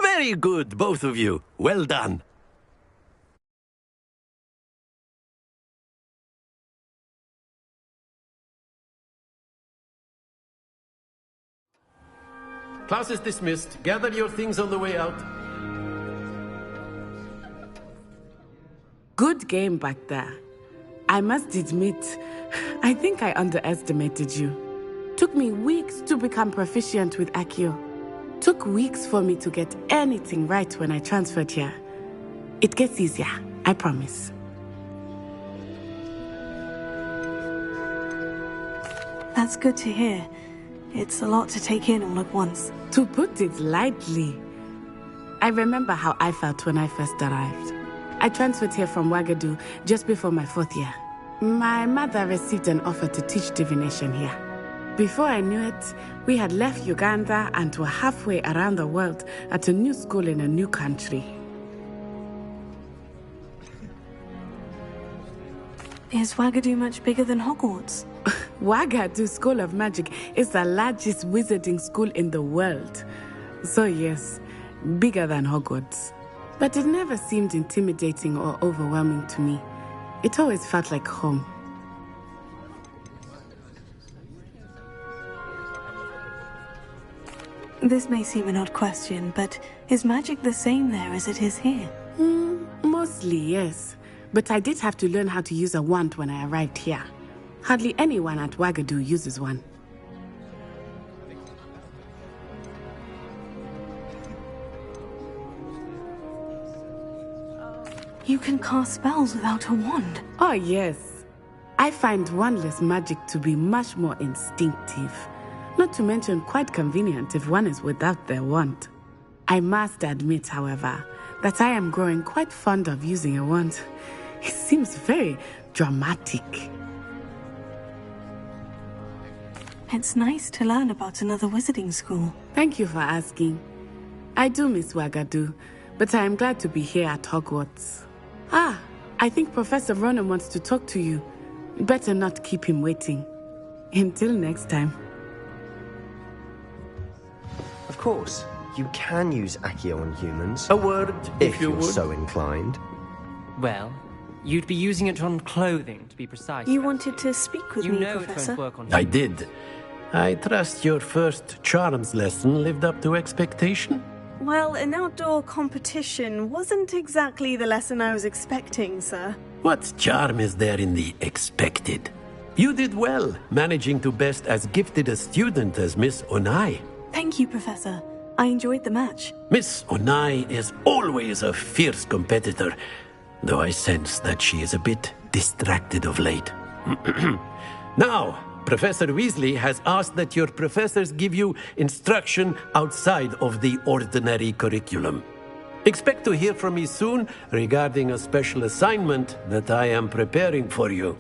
Very good, both of you. Well done. Class is dismissed. Gather your things on the way out. Good game back there. I must admit, I think I underestimated you. Took me weeks to become proficient with Accio. Took weeks for me to get anything right when I transferred here. It gets easier, I promise. That's good to hear. It's a lot to take in all at once. To put it lightly, I remember how I felt when I first arrived. I transferred here from Wagadu just before my 4th year. My mother received an offer to teach divination here. Before I knew it, we had left Uganda and were halfway around the world at a new school in a new country. Is Wagadu much bigger than Hogwarts? Wagadu School of Magic is the largest wizarding school in the world. So yes, bigger than Hogwarts. But it never seemed intimidating or overwhelming to me. It always felt like home. This may seem an odd question, but is magic the same there as it is here? Mostly, yes. But I did have to learn how to use a wand when I arrived here. Hardly anyone at Wagadu uses one. You can cast spells without a wand? Oh, yes. I find wandless magic to be much more instinctive. Not to mention quite convenient if one is without their wand. I must admit, however, that I am growing quite fond of using a wand. It seems very dramatic. It's nice to learn about another wizarding school. Thank you for asking. I do miss Wagadu, but I am glad to be here at Hogwarts. Ah, I think Professor Ronan wants to talk to you. Better not keep him waiting. Until next time. Of course, you can use Accio on humans. A word, if you you're would. so inclined. Well, you'd be using it on clothing, to be precise. You wanted to speak with me, know Professor? it won't work on I did. I trust your first charms lesson lived up to expectation? Well, an outdoor competition wasn't exactly the lesson I was expecting, sir. What charm is there in the expected? You did well, managing to best as gifted a student as Miss Onai. Thank you, Professor. I enjoyed the match. Miss Onai is always a fierce competitor, though I sense that she is a bit distracted of late. Now, Professor Weasley has asked that your professors give you instruction outside of the ordinary curriculum. Expect to hear from me soon regarding a special assignment that I am preparing for you.